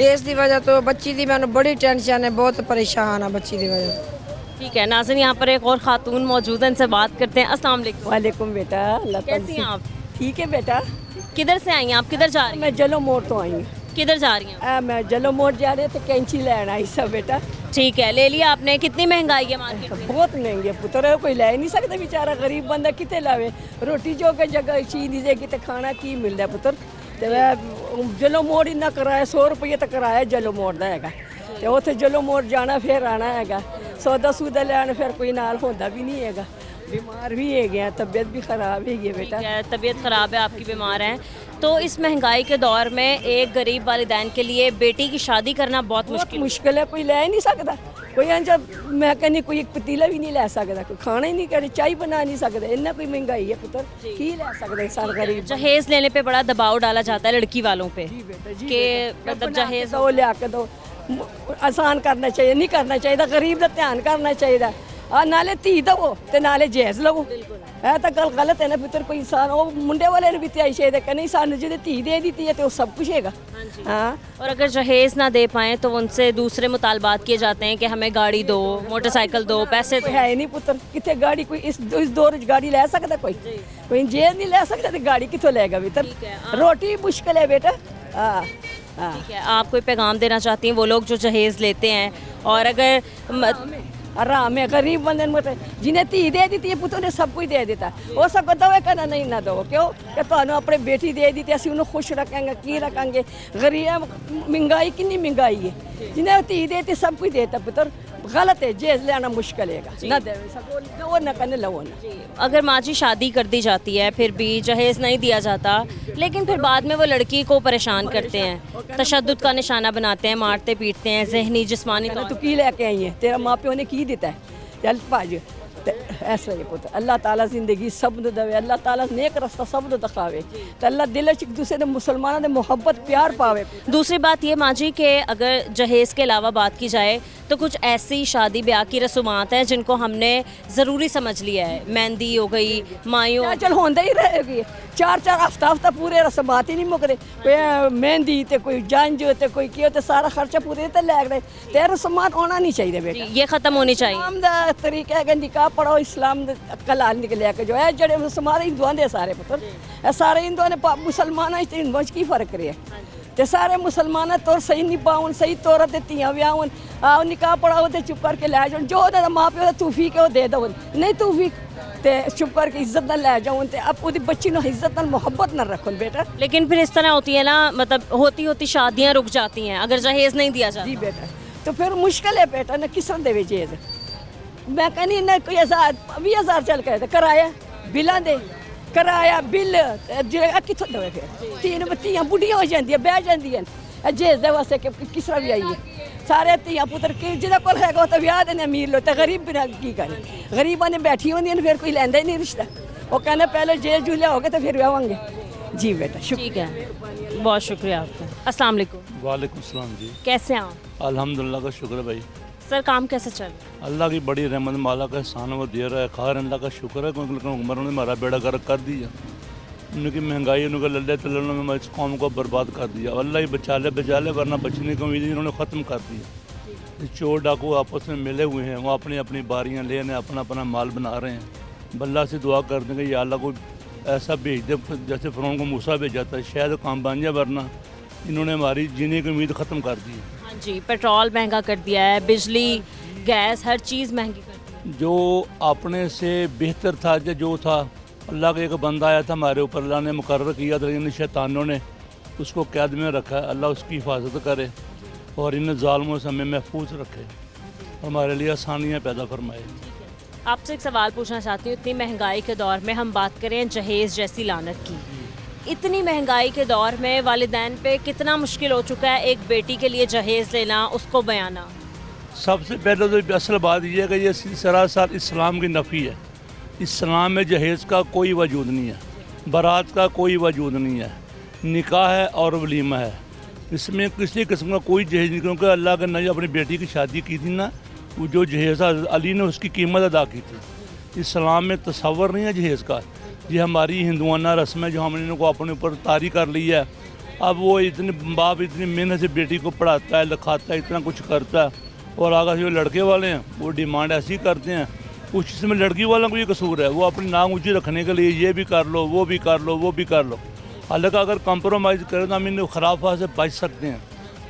इस वजह तो बच्ची की मैंने बड़ी टेंशन है, बहुत परेशान है बच्ची की वजह। ठीक है नाज़रीन, यहाँ पर एक और खातून मौजूद है, इनसे बात करते हैं। अस्सलाम वालेकुम। वालेकुम बेटा। कैसी हैं आप? ठीक है बेटा। किधर से आई हैं आप? किधर जा रही हैं? मैं जलो मोड़ तो आई हूँ। किधर जा रही हैं? मैं जलो मोड़ जा रही तो कैंची लेना आई सब बेटा। ठीक है, ले लिया आपने? कितनी महंगाई है मार्केट में? बहुत महंगी है पुत्र, कोई ले नहीं सकता बेचारा गरीब बंदा, कितने लावे रोटी जो के जगह चीज दी जाएगी तो खाना की मिलता है पुत्र। तो मैं जलो मोड़ इन्ना कराया 100 रुपये तक कराया जलो मोड़ का है, तो उत्थे जलो मोड़ जाना फिर आना है, सौदा सूदा लैन फिर कोई नाल होता भी नहीं है, बीमार भी है गया, तबीयत भी खराब है बेटा। तबीयत ख़राब है आपकी, बीमार हैं, तो इस महंगाई के दौर में एक गरीब वालिदैन के लिए बेटी की शादी करना बहुत मुश्किल है। कोई ले नहीं सकता, कोई जब मैं कहनी कोई एक पतीला भी नहीं ले सकता, कोई खाना ही नहीं करे, चाय बना नहीं सकता, इन्ना कोई महंगाई है पुत्र, की ले सकते सार गरीब। जहेज लेने पे बड़ा दबाव डाला जाता है लड़की वालों पे कि मतलब जहेज दो लिया के दो, आसान करना चाहिए, नहीं करना चाहिए, गरीब का ध्यान करना चाहिए। नाले धी दवो ते नाले जहेज लवो, है तो गल गलत है ना पुत्र। कोई इंसान वो मुंडे वाले ने भी त्याई चाहिए कि नहीं, सानू जी धी दे दी है तो वो सब कुछ है। हाँ, और अगर जहेज ना दे पाए तो उनसे दूसरे मुतालबात किए जाते हैं कि हमें गाड़ी दो, मोटरसाइकिल दो, पैसे दो। है नहीं पुत्र, कितने गाड़ी कोई इस दौर गाड़ी ले सकता, कोई जहेज नहीं ले सकता तो गाड़ी कितों लेगा पुत्र। रोटी मुश्किल है बेटा। हाँ हाँ, ठीक है, आप कोई पैगाम देना चाहती हैं वो लोग जो जहेज लेते हैं? और अगर आराम है गरीब बंदे मतलब जिन्हें धी दे दी है पुत्र ने सब कुछ दे दिता, हो सकता दो कहना नहीं ना दो, क्यों कि तुम अपने बेटी दे दी असं उन्हें खुश रखेंगे, की रखेंगे। गरीब महंगाई कितनी महंगाई है, जिन्हें धी दे दी सब कुछ देता पुत्र, गलत है। जहेज लेना मुश्किल है ना, दे सको ना करने लो ना। अगर माँ जी शादी कर दी जाती है फिर भी जहेज नहीं दिया जाता, लेकिन फिर बाद में वो लड़की को परेशान करते हैं, तशद्दुद का निशाना बनाते हैं, मारते पीटते हैं, जहनी जिस्मानी तू की लेके आई है, तेरा माँ प्यो ने की दिता है, चल भाज ऐसा ही पुत अल्लाह ताला जिंदगी सब ਨੂੰ ਦੇਵੇ अल्लाह ताला नेक रास्ता सब ਨੂੰ ਦਿਖਾਵੇ ਤੇ अल्लाह दिल च एक दूसरे ਦੇ मुसलमानों ਦੇ मोहब्बत प्यार पावे। दूसरी बात ये माँ जी कि अगर जहेज़ के अलावा बात की जाए तो कुछ ऐसी शादी ब्याह की रसूमात हैं जिनको हमने ज़रूरी समझ लिया है, मेहंदी हो गई, मायों चल होंदा ही रहेगी, चार हफ्ता पूरे रस्मात ही नहीं मुकदे, कोई मेहंदी ते कोई जंज ते कोई कियो ते सारा खर्चा पूरे ते लैग दे ते रस्मात होना नहीं चाहिए बेटा, ये ख़त्म होनी चाहिए। इस्लाम दा तरीका है कि निकाह पढ़ो, इस्लाम दे अकल आल निकलिया के जो है जड़े रस्मात हिंदुआं दे सारे पुत्र ए सारे हिंदुआं ने मुसलमानां च हिंदुआं च की फर्क रहा ते सारे मुसलमान तौर सही निभाउन, सही तौर ते तियां ब्याहन, आओ निकाह पढ़ाओ ते चुप करके लै जाओ, जो ओहदा माँ प्यो दा तौफीक है वो दे दवन, नहीं तौफीक ते चुप करके इज्जत नाल लै जाओ ते अब ओहदी बच्ची नूं इज्जत नाल मोहब्बत नाल रखो बेटा। लेकिन फिर इस तरह होती है ना, मतलब होती होती शादियाँ रुक जाती हैं अगर जहेज़ नहीं दिया जाता। जी बेटा, तो फिर मुश्किल है बेटा ना किस देवे चीज, मैं कहनी ना कोई 10,000 चल के कराया बिलां दे कराया बिल कितों देवे, फिर तीन बत्तियां बुढ़ियां हो जांदियां बह जांदियां जहेज दे वास्ते किस तरह भी आई है, सारे धियां पुत्र कि जिहदे कोल हैगा ओह तां ब्याह देने अमीर लोग, ते गरीब बिना की करे, गरीबां ने बैठी होंदियां फिर कोई लैंदा ही नहीं रिश्ता, वो कहंदे पहले जेल जूलिया हो गए तो फिर ब्याहांगे। जी बेटा ठीक है, बहुत शुक्रिया आपका। अस्सलाम वालेकुम। वालेकुम सलाम जी। कैसे हैं आप? अल्हम्दुलिल्लाह का शुक्र है भाई, सर काम कैसे चल रहा है? अल्लाह की बड़ी रहमत माला का एहसान वो दे रहा है, खार अल्लाह का शुक्र है क्योंकि उम्र ने हमारा बेड़ा गर्क कर दिया, उनकी महंगाई उनके लल्ले तल्लों में इस कौम को बर्बाद कर दिया, अल्लाह ही बचा ले वरना बचने की उम्मीद इन्होंने ख़त्म कर दिया। चोर डाकू आपस में मिले हुए हैं, वो अपनी अपनी बारियाँ ले रहे हैं, अपना अपना माल बना रहे हैं। अल्लाह से दुआ कर देंगे या अल्लाह को ऐसा भेज दे जैसे फ़िरौन को मूसा भेजा था, शायद काम बन जाए, वरना इन्होंने हमारी जीने की उम्मीद ख़त्म कर दी है। हाँ जी, पेट्रोल महंगा कर दिया है, बिजली गैस हर चीज़ महंगी कर दी है। जो अपने से बेहतर था जो था, अल्लाह का एक बंदा आया था हमारे ऊपर, अल्लाह ने मुकर्रर किया था, इन शैतानों ने उसको कैद में रखा है, अल्लाह उसकी हिफाजत करे और इन ज़ालिमों से हमें महफूज रखे, हमारे लिए आसानियाँ पैदा फरमाए। आपसे एक सवाल पूछना चाहती हूँ, इतनी महंगाई के दौर में हम बात करें जहेज़ जैसी लानत की, इतनी महंगाई के दौर में वालिदैन पे कितना मुश्किल हो चुका है एक बेटी के लिए जहेज़ लेना, उसको बयाना। सबसे पहले तो असल बात यह है कि ये सरासर इस्लाम की नफ़ी है, इस्लाम में जहेज़ का कोई वजूद नहीं है, बारात का कोई वजूद नहीं है, निकाह है और वलीमा है, इसमें किसी किस्म का कोई जहेज़ नहीं, क्योंकि अल्लाह के नबी अपनी बेटी की शादी की थी ना, वो जो जहेज़ अली ने उसकी कीमत अदा की थी। इस्लाम में तसव्वुर नहीं है जहेज़ का, ये हमारी हिंदुआना रस्म है जो हमने इनको अपने ऊपर तारी कर ली है। अब वो इतने बाप इतनी मेहनत से बेटी को पढ़ाता है, लिखाता है, इतना कुछ करता है, और आगे जो लड़के वाले हैं वो डिमांड ऐसी करते हैं, कुछ इसमें लड़की वालों को भी कसूर है, वो अपनी नाक ऊँची रखने के लिए ये भी कर लो, वो भी कर लो, वो भी कर लो। हालांकि अगर कंप्रोमाइज़ करें तो हम इन खराफा से बच सकते हैं,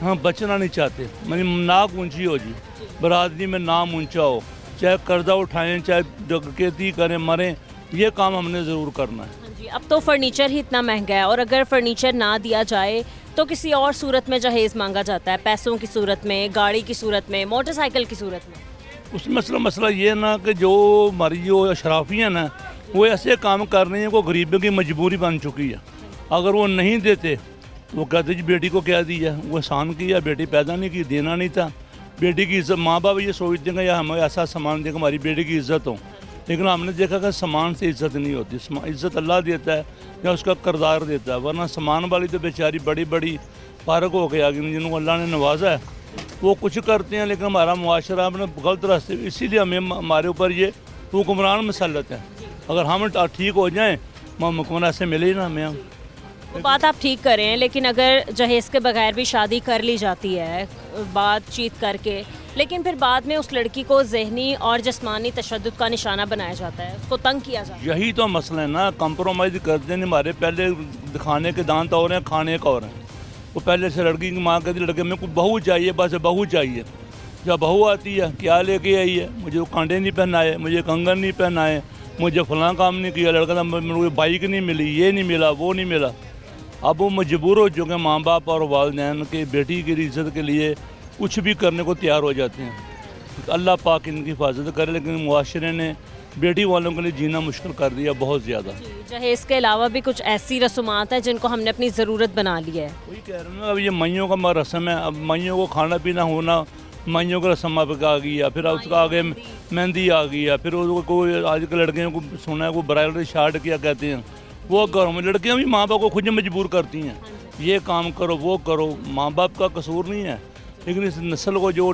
हम बचना नहीं चाहते। मेरी नाक ऊँची हो जी, बरादरी में नाम ऊँचा हो, चाहे कर्जा उठाएं, चाहे डकैती करें, मरें, ये काम हमने ज़रूर करना है। हाँ जी, अब तो फर्नीचर ही इतना महंगा है और अगर फर्नीचर ना दिया जाए तो किसी और सूरत में जहेज़ मांगा जाता है, पैसों की सूरत में, गाड़ी की सूरत में, मोटरसाइकिल की सूरत में। उसमें मसला ये ना कि जो हमारी जो अशराफियाँ ना, वो ऐसे काम कर रही हैं को गरीबों की मजबूरी बन चुकी है, अगर वो नहीं देते वो कहते जी बेटी को क्या दिया, वो एहसान किया, बेटी पैदा नहीं की, देना नहीं था। बेटी की इज़्ज़त, माँ बाप ये सोचते हैं या हमें ऐसा सामान देगा हमारी बेटी की इज़्ज़त हो, लेकिन हमने देखा कि सामान से इज़्ज़त नहीं होती, इज़्ज़त अल्लाह देता है या उसका किरदार देता है, वरना सामान वाली तो बेचारी बड़ी बड़ी फारग हो के आ गई, जिनको अल्लाह ने नवाजा है वो कुछ करते हैं, लेकिन हमारा मुआशरा अपने गलत रास्ते, इसीलिए हमें हमारे ऊपर ये हुक्मरान मसलत है। अगर हम ठीक हो जाएँ हुक्मरान ऐसे मिले ही ना हमें। वो बात आप ठीक कर रहे हैं, लेकिन अगर जहेज़ के बगैर भी शादी कर ली जाती है बातचीत करके, लेकिन फिर बाद में उस लड़की को ज़हनी और जिस्मानी तशद्दुद का निशाना बनाया जाता है, उसको तंग किया जाता है। यही तो मसला है ना, कंप्रोमाइज़ करते हैं। हमारे पहले दिखाने के दांत और हैं, खाने का और हैं। वो पहले से लड़की की माँ कहती लड़के मेरे को बहू चाहिए, बस बहू चाहिए। जब बहू आती है क्या लेके आई है, मुझे वो कांटे नहीं पहनाए, मुझे कंगन नहीं पहनाए, मुझे फलां काम नहीं किया, लड़का मुझे बाइक नहीं मिली, ये नहीं मिला, वो नहीं मिला। अब वो मजबूर हो चुके हैं, माँ बाप और वालिदैन के बेटी की इज़्ज़त के लिए कुछ भी करने को तैयार हो जाते हैं। अल्लाह पाक इनकी हिफाजत करे, लेकिन मुआशरे ने बेटी वालों के लिए जीना मुश्किल कर दिया बहुत ज़्यादा। जहेज़ के अलावा भी कुछ ऐसी रसूमात हैं जिनको हमने अपनी ज़रूरत बना ली है। वही कह रहे हैं, अब ये मैयों का रस्म है, अब मैयों को खाना पीना होना माइयों का रस्म अब आ गई है, फिर उसका आगे मेहंदी आ गई है, फिर उसको कोई आजकल लड़कियों को सुना है को ब्राइडल शार्ट क्या कहते हैं, वो घरों में लड़कियां भी माँ बाप को खुद मजबूर करती हैं, ये काम करो वो करो। माँ बाप का कसूर नहीं है, लेकिन इस नस्ल को जो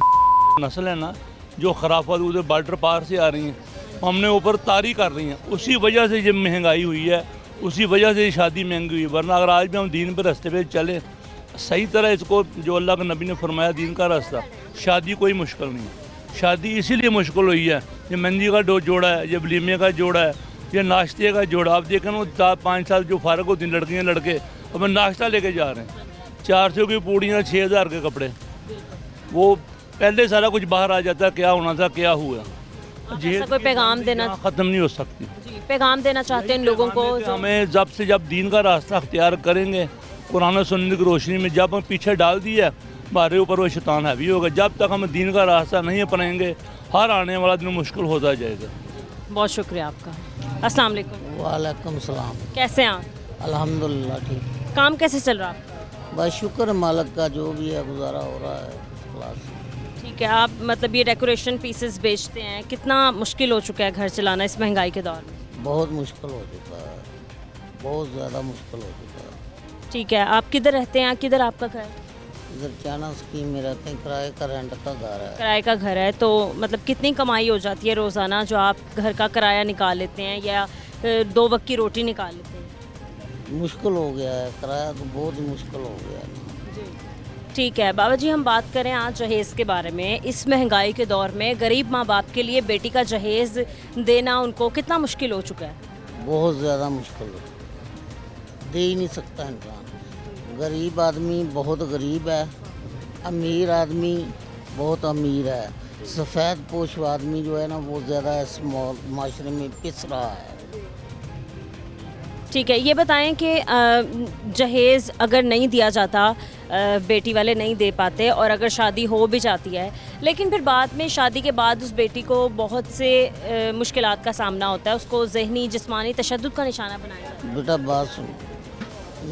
नस्ल है ना, जो खराफत उधर बॉर्डर पार से आ रही हैं, हमने ऊपर तारी कर रही हैं, उसी वजह से ये महंगाई हुई है, उसी वजह से ये शादी महंगी हुई। वरना अगर आज भी हम दीन पर रास्ते पे चले सही तरह, इसको जो अल्लाह के नबी ने फरमाया दीन का रास्ता, शादी कोई मुश्किल नहीं है। शादी इसीलिए मुश्किल हुई है, ये मेहंदी का जोड़ा है, ये वलीमे का जोड़ा है, ये नाश्ते का जोड़ा। आप देखें ना 4-5 साल जो फारग होती हैं लड़कियाँ लड़के, अब नाश्ता लेके जा रहे हैं, 400 की पूड़ियाँ, 6000 के कपड़े, वो पहले सारा कुछ बाहर आ जाता है, क्या होना था क्या हुआ। ऐसा कोई पैगाम देना, ख़त्म नहीं हो सकती। पैगाम देना चाहते हैं इन लोगों को हमें जब से जब दीन का रास्ता अख्तियार करेंगे, कुरान और सुन्नत की रोशनी में जब हम पीछे डाल दिया, हमारे ऊपर वो शैतान हावी होगा। जब तक हम दीन का रास्ता नहीं अपनाएंगे, हर आने वाला दिन मुश्किल होता जाएगा। बहुत शुक्रिया आपका। अस्सलाम वालेकुम। वालेकुम सलाम। कैसे हैं आप? अल्हम्दुलिल्लाह ठीक। काम कैसे चल रहा है आपका? बस शुक्र है मालिक का, जो भी है गुजारा हो रहा है क्लास। ठीक है, आप मतलब ये डेकोरेशन पीसेस बेचते हैं, कितना मुश्किल हो चुका है घर चलाना इस महंगाई के दौर में? बहुत मुश्किल हो चुका है, बहुत ज़्यादा मुश्किल हो चुका है। ठीक है, आप किधर रहते हैं? किधर आपका घर? इधर चाना स्कीम में रहते हैं, किराए का रेंट का घर है। किराए का घर है, तो मतलब कितनी कमाई हो जाती है रोज़ाना जो आप घर का किराया निकाल लेते हैं या 2 वक्त की रोटी निकाल लेते हैं? मुश्किल हो गया है, किराया तो बहुत ही मुश्किल हो गया है। ठीक है बाबा जी, हम बात करें आज जहेज़ के बारे में। इस महंगाई के दौर में गरीब माँ बाप के लिए बेटी का जहेज़ देना उनको कितना मुश्किल हो चुका है? बहुत ज़्यादा मुश्किल हो चुका है, दे ही नहीं सकता इंसान। गरीब आदमी बहुत गरीब है, अमीर आदमी बहुत अमीर है, सफ़ेद पोश आदमी जो है ना वो ज़्यादा इस माशरे में पिस रहा है। ठीक है, ये बताएं कि जहेज़ अगर नहीं दिया जाता, बेटी वाले नहीं दे पाते, और अगर शादी हो भी जाती है, लेकिन फिर बाद में शादी के बाद उस बेटी को बहुत से मुश्किलात का सामना होता है, उसको ज़हनी जिस्मानी तशद्दुद का निशाना बनाया जाता है। बेटा बात सुन,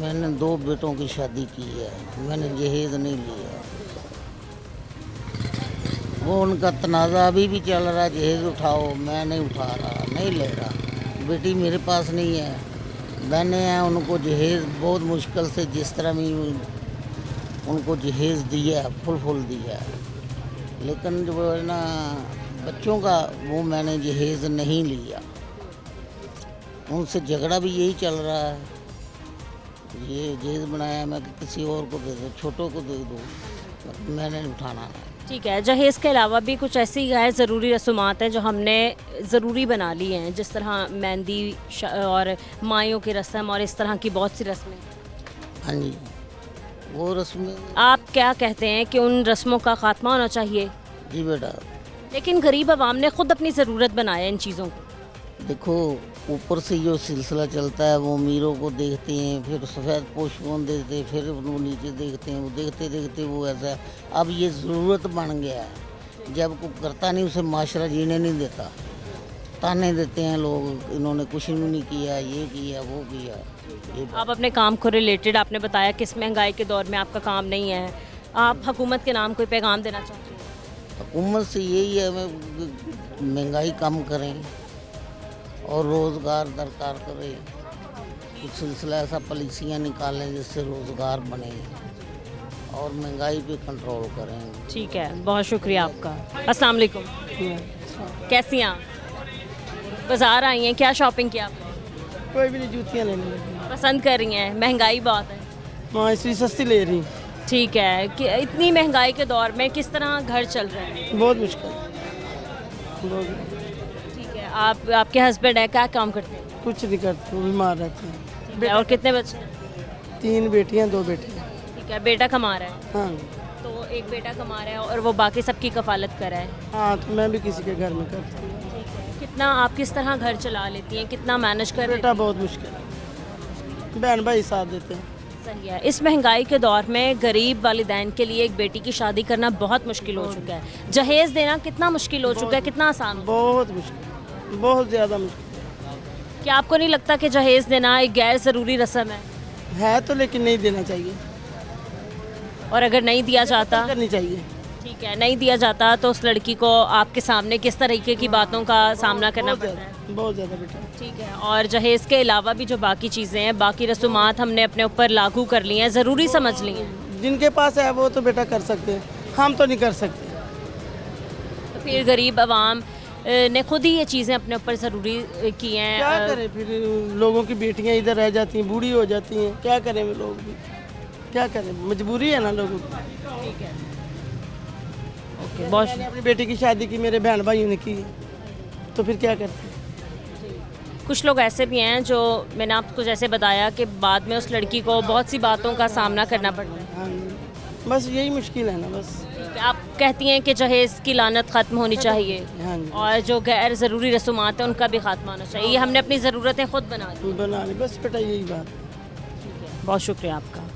मैंने 2 बेटों की शादी की है, मैंने जहेज़ नहीं लिया। वो उनका तनाज़ा अभी भी चल रहा है, जहेज़ उठाओ, मैं नहीं उठा रहा, नहीं ले रहा। बेटी मेरे पास नहीं है, मैंने उनको जहेज़ बहुत मुश्किल से जिस तरह भी उनको जहेज़ दिया, फुल दिया, लेकिन जो है ना बच्चों का वो मैंने जहेज़ नहीं लिया। उनसे झगड़ा भी यही चल रहा है, ये जहेज़ बनाया मैं कि किसी और को दे दो, छोटों को दे दो, मैंने उठाना नहीं। ठीक है, जहेज़ के अलावा भी कुछ ऐसी गैर ज़रूरी रसूमात हैं जो हमने ज़रूरी बना ली हैं, जिस तरह मेहंदी और माइयों की रस्म और इस तरह की बहुत सी रस्में। हाँ जी, वो रस्में। आप क्या कहते हैं कि उन रस्मों का खात्मा होना चाहिए? जी बेटा, लेकिन गरीब आवाम ने खुद अपनी ज़रूरत बनाया इन चीज़ों को। देखो ऊपर से जो सिलसिला चलता है, वो अमीरों को देखते हैं, फिर सफ़ेद पोश को देते हैं, फिर वो नीचे देखते हैं, वो देखते देखते वो ऐसा। अब ये ज़रूरत बन गया है, जब कोई करता नहीं उसे माशरा जीने नहीं देता, ताने देते हैं लोग, इन्होंने कुछ नहीं किया, ये किया वो किया। ये आप अपने काम को रिलेटेड आपने बताया कि इस महंगाई के दौर में आपका काम नहीं है, आप हुकूमत के नाम कोई पैगाम देना चाहते हैं? हुकूमत से यही है, हमें महंगाई कम करें और रोज़गार दरकार करें, कुछ सिलसिला ऐसा पॉलिसियाँ निकालें जिससे रोज़गार बने और महंगाई पे कंट्रोल करें। ठीक है, बहुत शुक्रिया आपका। अस्सलाम वालेकुम। कैसी हैं आप? बाज़ार आई हैं, क्या शॉपिंग किया आपने? कोई भी नहीं, जूतियाँ लेनी है। पसंद कर रही हैं? महंगाई बहुत है। हाँ, इसलिए सस्ती ले रही। ठीक है, कि इतनी महंगाई के दौर में किस तरह घर चल रहा है? बहुत मुश्किल। ठीक है, आपके हस्बैंड है, क्या काम करते हैं? कुछ नहीं करते, वो बीमार रहते हैं। ठीक है, और कितने बच्चे? 3 बेटियाँ 2 बेटे। ठीक है, बेटा कमा रहा है? हाँ। तो एक बेटा कमा रहा है और वो बाकी सबकी कफालत कर रहा है? हाँ, तो मैं भी किसी के घर में करती हूँ। कितना आप किस तरह घर चला लेती हैं, कितना मैनेज कर? बेटा बहुत मुश्किल है, बहन भाई साथ देते हैं। सही है, इस महंगाई के दौर में गरीब वालिदैन के लिए एक बेटी की शादी करना बहुत मुश्किल हो चुका है। जहेज़ देना कितना मुश्किल हो चुका है, कितना आसान? बहुत मुश्किल, बहुत ज़्यादा मुश्किल। क्या आपको नहीं लगता कि जहेज़ देना एक गैर ज़रूरी रस्म है तो, लेकिन नहीं देना चाहिए, और अगर नहीं दिया जाता? करनी चाहिए। ठीक है, नहीं दिया जाता तो उस लड़की को आपके सामने किस तरीके की बातों का सामना करना पड़ता है? बहुत ज़्यादा बेटा। ठीक है, और जहेज़ के अलावा भी जो बाकी चीज़ें हैं, बाकी रसूमात हमने अपने ऊपर लागू कर ली हैं, ज़रूरी समझ ली हैं, जिनके पास है वो तो बेटा कर सकते हैं, हम तो नहीं कर सकते। तो फिर गरीब आवाम ने खुद ही ये चीज़ें अपने ऊपर ज़रूरी की हैं। क्या करें फिर, लोगों की बेटियां इधर रह जाती हैं, बूढ़ी हो जाती हैं, क्या करें वो लोग भी, क्या करें, मजबूरी है ना लोगों की। ठीक है, ओके, बहुत मैंने अपनी बेटी की शादी की, मेरे बहन भाइयों ने की, तो फिर क्या करते हैं। कुछ लोग ऐसे भी हैं जो मैंने आपको जैसे बताया कि बाद में उस लड़की को बहुत सी बातों का सामना करना पड़ता है। हाँ जी, बस यही मुश्किल है ना बस। ठीक है, आप कहती हैं कि जहेज़ की लानत ख़त्म होनी चाहिए हाँ जी, और जो गैर ज़रूरी रसूमात हैं उनका भी खात्मा होना चाहिए। ये हमने अपनी ज़रूरतें खुद बना ली। बना ली बस बेटा, यही बात। बहुत शुक्रिया आपका।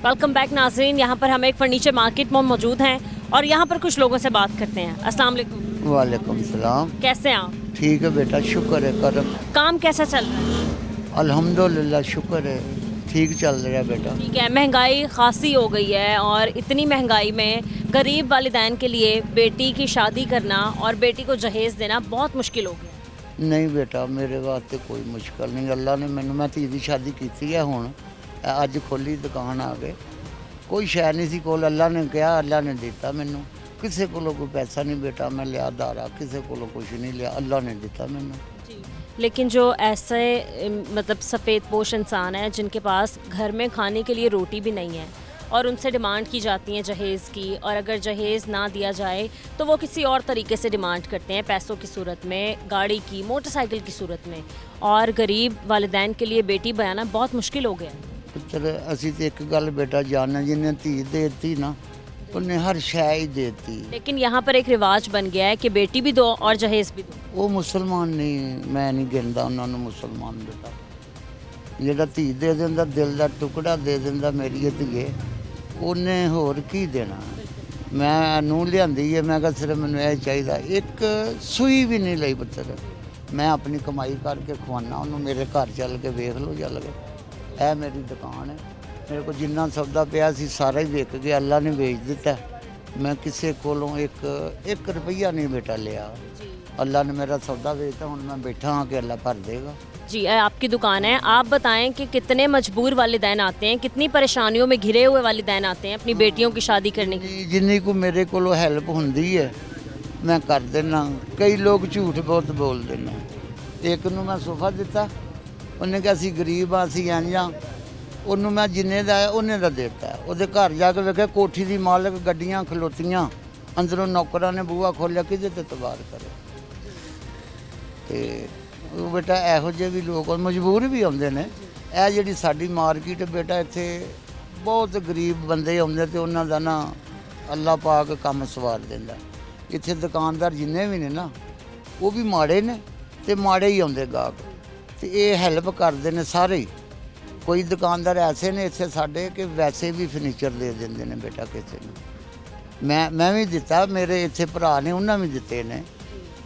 वेलकम बैक नाज़रीन, यहाँ पर हम एक फर्नीचर मार्केट में मौजूद हैं और यहाँ पर कुछ लोगों से बात करते हैं। अस्सलाम वालेकुम। वालेकुम सलाम। कैसे हैं आप? ठीक है बेटा, शुक्र है करम। काम कैसा चल रहा है? अल्हम्दुलिल्लाह शुक्र है, ठीक चल रहा है बेटा। ठीक है, महंगाई खासी हो गई है और इतनी महंगाई में गरीब वालिदैन के लिए बेटी की शादी करना और बेटी को जहेज़ देना बहुत मुश्किल हो गया। नहीं बेटा, मेरे वास्ते कोई मुश्किल नहीं। अल्लाह ने मैनू, मैं धी दी शादी की है, हुण अज खोली दुकान आ गए, कोई शै नहीं सी कोल, अल्लाह ने कहा, अल्लाह ने दिता मैनू। किसी को कोई पैसा नहीं बेटा मैं लिया दारा, किसी को कुछ नहीं लिया, अल्लाह ने दिता मैनू। लेकिन जो ऐसे मतलब सफ़ेद पोश इंसान है जिनके पास घर में खाने के लिए रोटी भी नहीं है और उनसे डिमांड की जाती है जहेज़ की, और अगर जहेज़ ना दिया जाए तो वो किसी और तरीके से डिमांड करते हैं, पैसों की सूरत में, गाड़ी की, मोटरसाइकिल की सूरत में, और गरीब वालिदैन के लिए बेटी बयाना बहुत मुश्किल हो गया। पुत्र असी तो एक गल बेटा जानना, जिन्हें धी देती ना उन्हें हर शै ही देती। लेकिन यहाँ पर एक रिवाज बन गया है कि बेटी भी दो और जहेज़ भी दो। वो मुसलमान नहीं, मैं नहीं गिनता उन्होंने मुसलमान बेटा। ਜਿਹੜਾ ਧੀ ਦੇ ਦਿੰਦਾ, ਦਿਲ ਦਾ ਟੁਕੜਾ ਦੇ ਦਿੰਦਾ ਮੇਰੀ ਧੀਏ, ਉਹਨੇ ਹੋਰ ਕੀ ਦੇਣਾ। ਮੈਂ ਨੂੰ ਲਿਆਂਦੀ ਹੈ, ਮੈਂ ਕਿਹਾ ਸਿਰਫ ਮੈਨੂੰ ਇਹ ਚਾਹੀਦਾ, ਇੱਕ ਸੂਈ ਵੀ ਨਹੀਂ ਲਈ ਪੁੱਤਰ, ਮੈਂ ਆਪਣੀ ਕਮਾਈ ਕਰਕੇ ਖਵਾਨਾ ਉਹਨੂੰ, ਮੇਰੇ ਘਰ ਚੱਲ ਕੇ ਵੇਖ ਲਓ ਚੱਲ ਕੇ। ਇਹ ਮੇਰੀ ਦੁਕਾਨ ਹੈ, ਮੇਰੇ ਕੋਲ ਜਿੰਨਾ ਸੌਦਾ ਪਿਆ ਸੀ ਸਾਰਾ ਹੀ ਵਿਕ ਗਿਆ, ਅੱਲਾ ਨੇ ਵੇਚ ਦਿੱਤਾ। ਮੈਂ ਕਿਸੇ ਕੋਲੋਂ ਇੱਕ ਰੁਪਈਆ ਨਹੀਂ बेटा लिया, अल्लाह ने मेरा सौदा बेचा, हूँ मैं बैठा हाँ कि अल्लाह भर देगा। जी, आपकी दुकान है, आप बताएं कि कितने मजबूर वालिदैन आते हैं, कितनी परेशानियों में घिरे हुए वालिदैन आते हैं अपनी बेटियों की शादी करने के लिए? जिन्नी को मेरे को हेल्प होंदी है मैं कर देना। कई लोग झूठ बहुत बोल देना। एक नूं मैं सोफा दिता, उन्हें कहा असी गरीब हाँ, असी इंज हाँ, ਉਹਨੂੰ ਮੈਂ ਜਿੰਨੇ ਦਾ ਹੈ ਉਹਨੇ ਦਾ ਦਿੱਤਾ। ਉਹਦੇ ਘਰ ਜਾ ਕੇ ਵੇਖਿਆ ਕੋਠੀ ਦੀ ਮਾਲਕ, ਗੱਡੀਆਂ ਖਲੋਤੀਆਂ, ਅੰਦਰੋਂ ਨੌਕਰਾਂ ਨੇ ਬੂਹਾ ਖੋਲ੍ਹਿਆ, ਕਿਹਦੇ ਤੇ ਤਬਾਰ ਕਰੇ। ਤੇ ਉਹ ਬੇਟਾ ਇਹੋ ਜਿਹੇ ਵੀ ਲੋਕ ਮਜਬੂਰ ਵੀ ਆਉਂਦੇ ਨੇ। ਇਹ ਜਿਹੜੀ ਸਾਡੀ ਮਾਰਕੀਟ ਬੇਟਾ, ਇੱਥੇ ਬਹੁਤ ਗਰੀਬ ਬੰਦੇ ਆਉਂਦੇ ਤੇ ਉਹਨਾਂ ਦਾ ਨਾ ਅੱਲਾ ਪਾਕ ਕੰਮ ਸਵਾਰ ਦਿੰਦਾ। ਇੱਥੇ ਦੁਕਾਨਦਾਰ ਜਿੰਨੇ ਵੀ ਨੇ ਨਾ ਉਹ ਵੀ ਮਾੜੇ ਨੇ ਤੇ ਮਾੜੇ ਹੀ ਆਉਂਦੇ ਗਾਹਕ, ਤੇ ਇਹ ਹੈਲਪ ਕਰਦੇ ਨੇ ਸਾਰੇ ਹੀ। कोई दुकानदार ऐसे ने इतने साढ़े कि वैसे भी फर्नीचर दे देंगे ने बेटा किसी ने। मैं भी दिता, मेरे इतने भरा ने उन्हें भी दिते ने।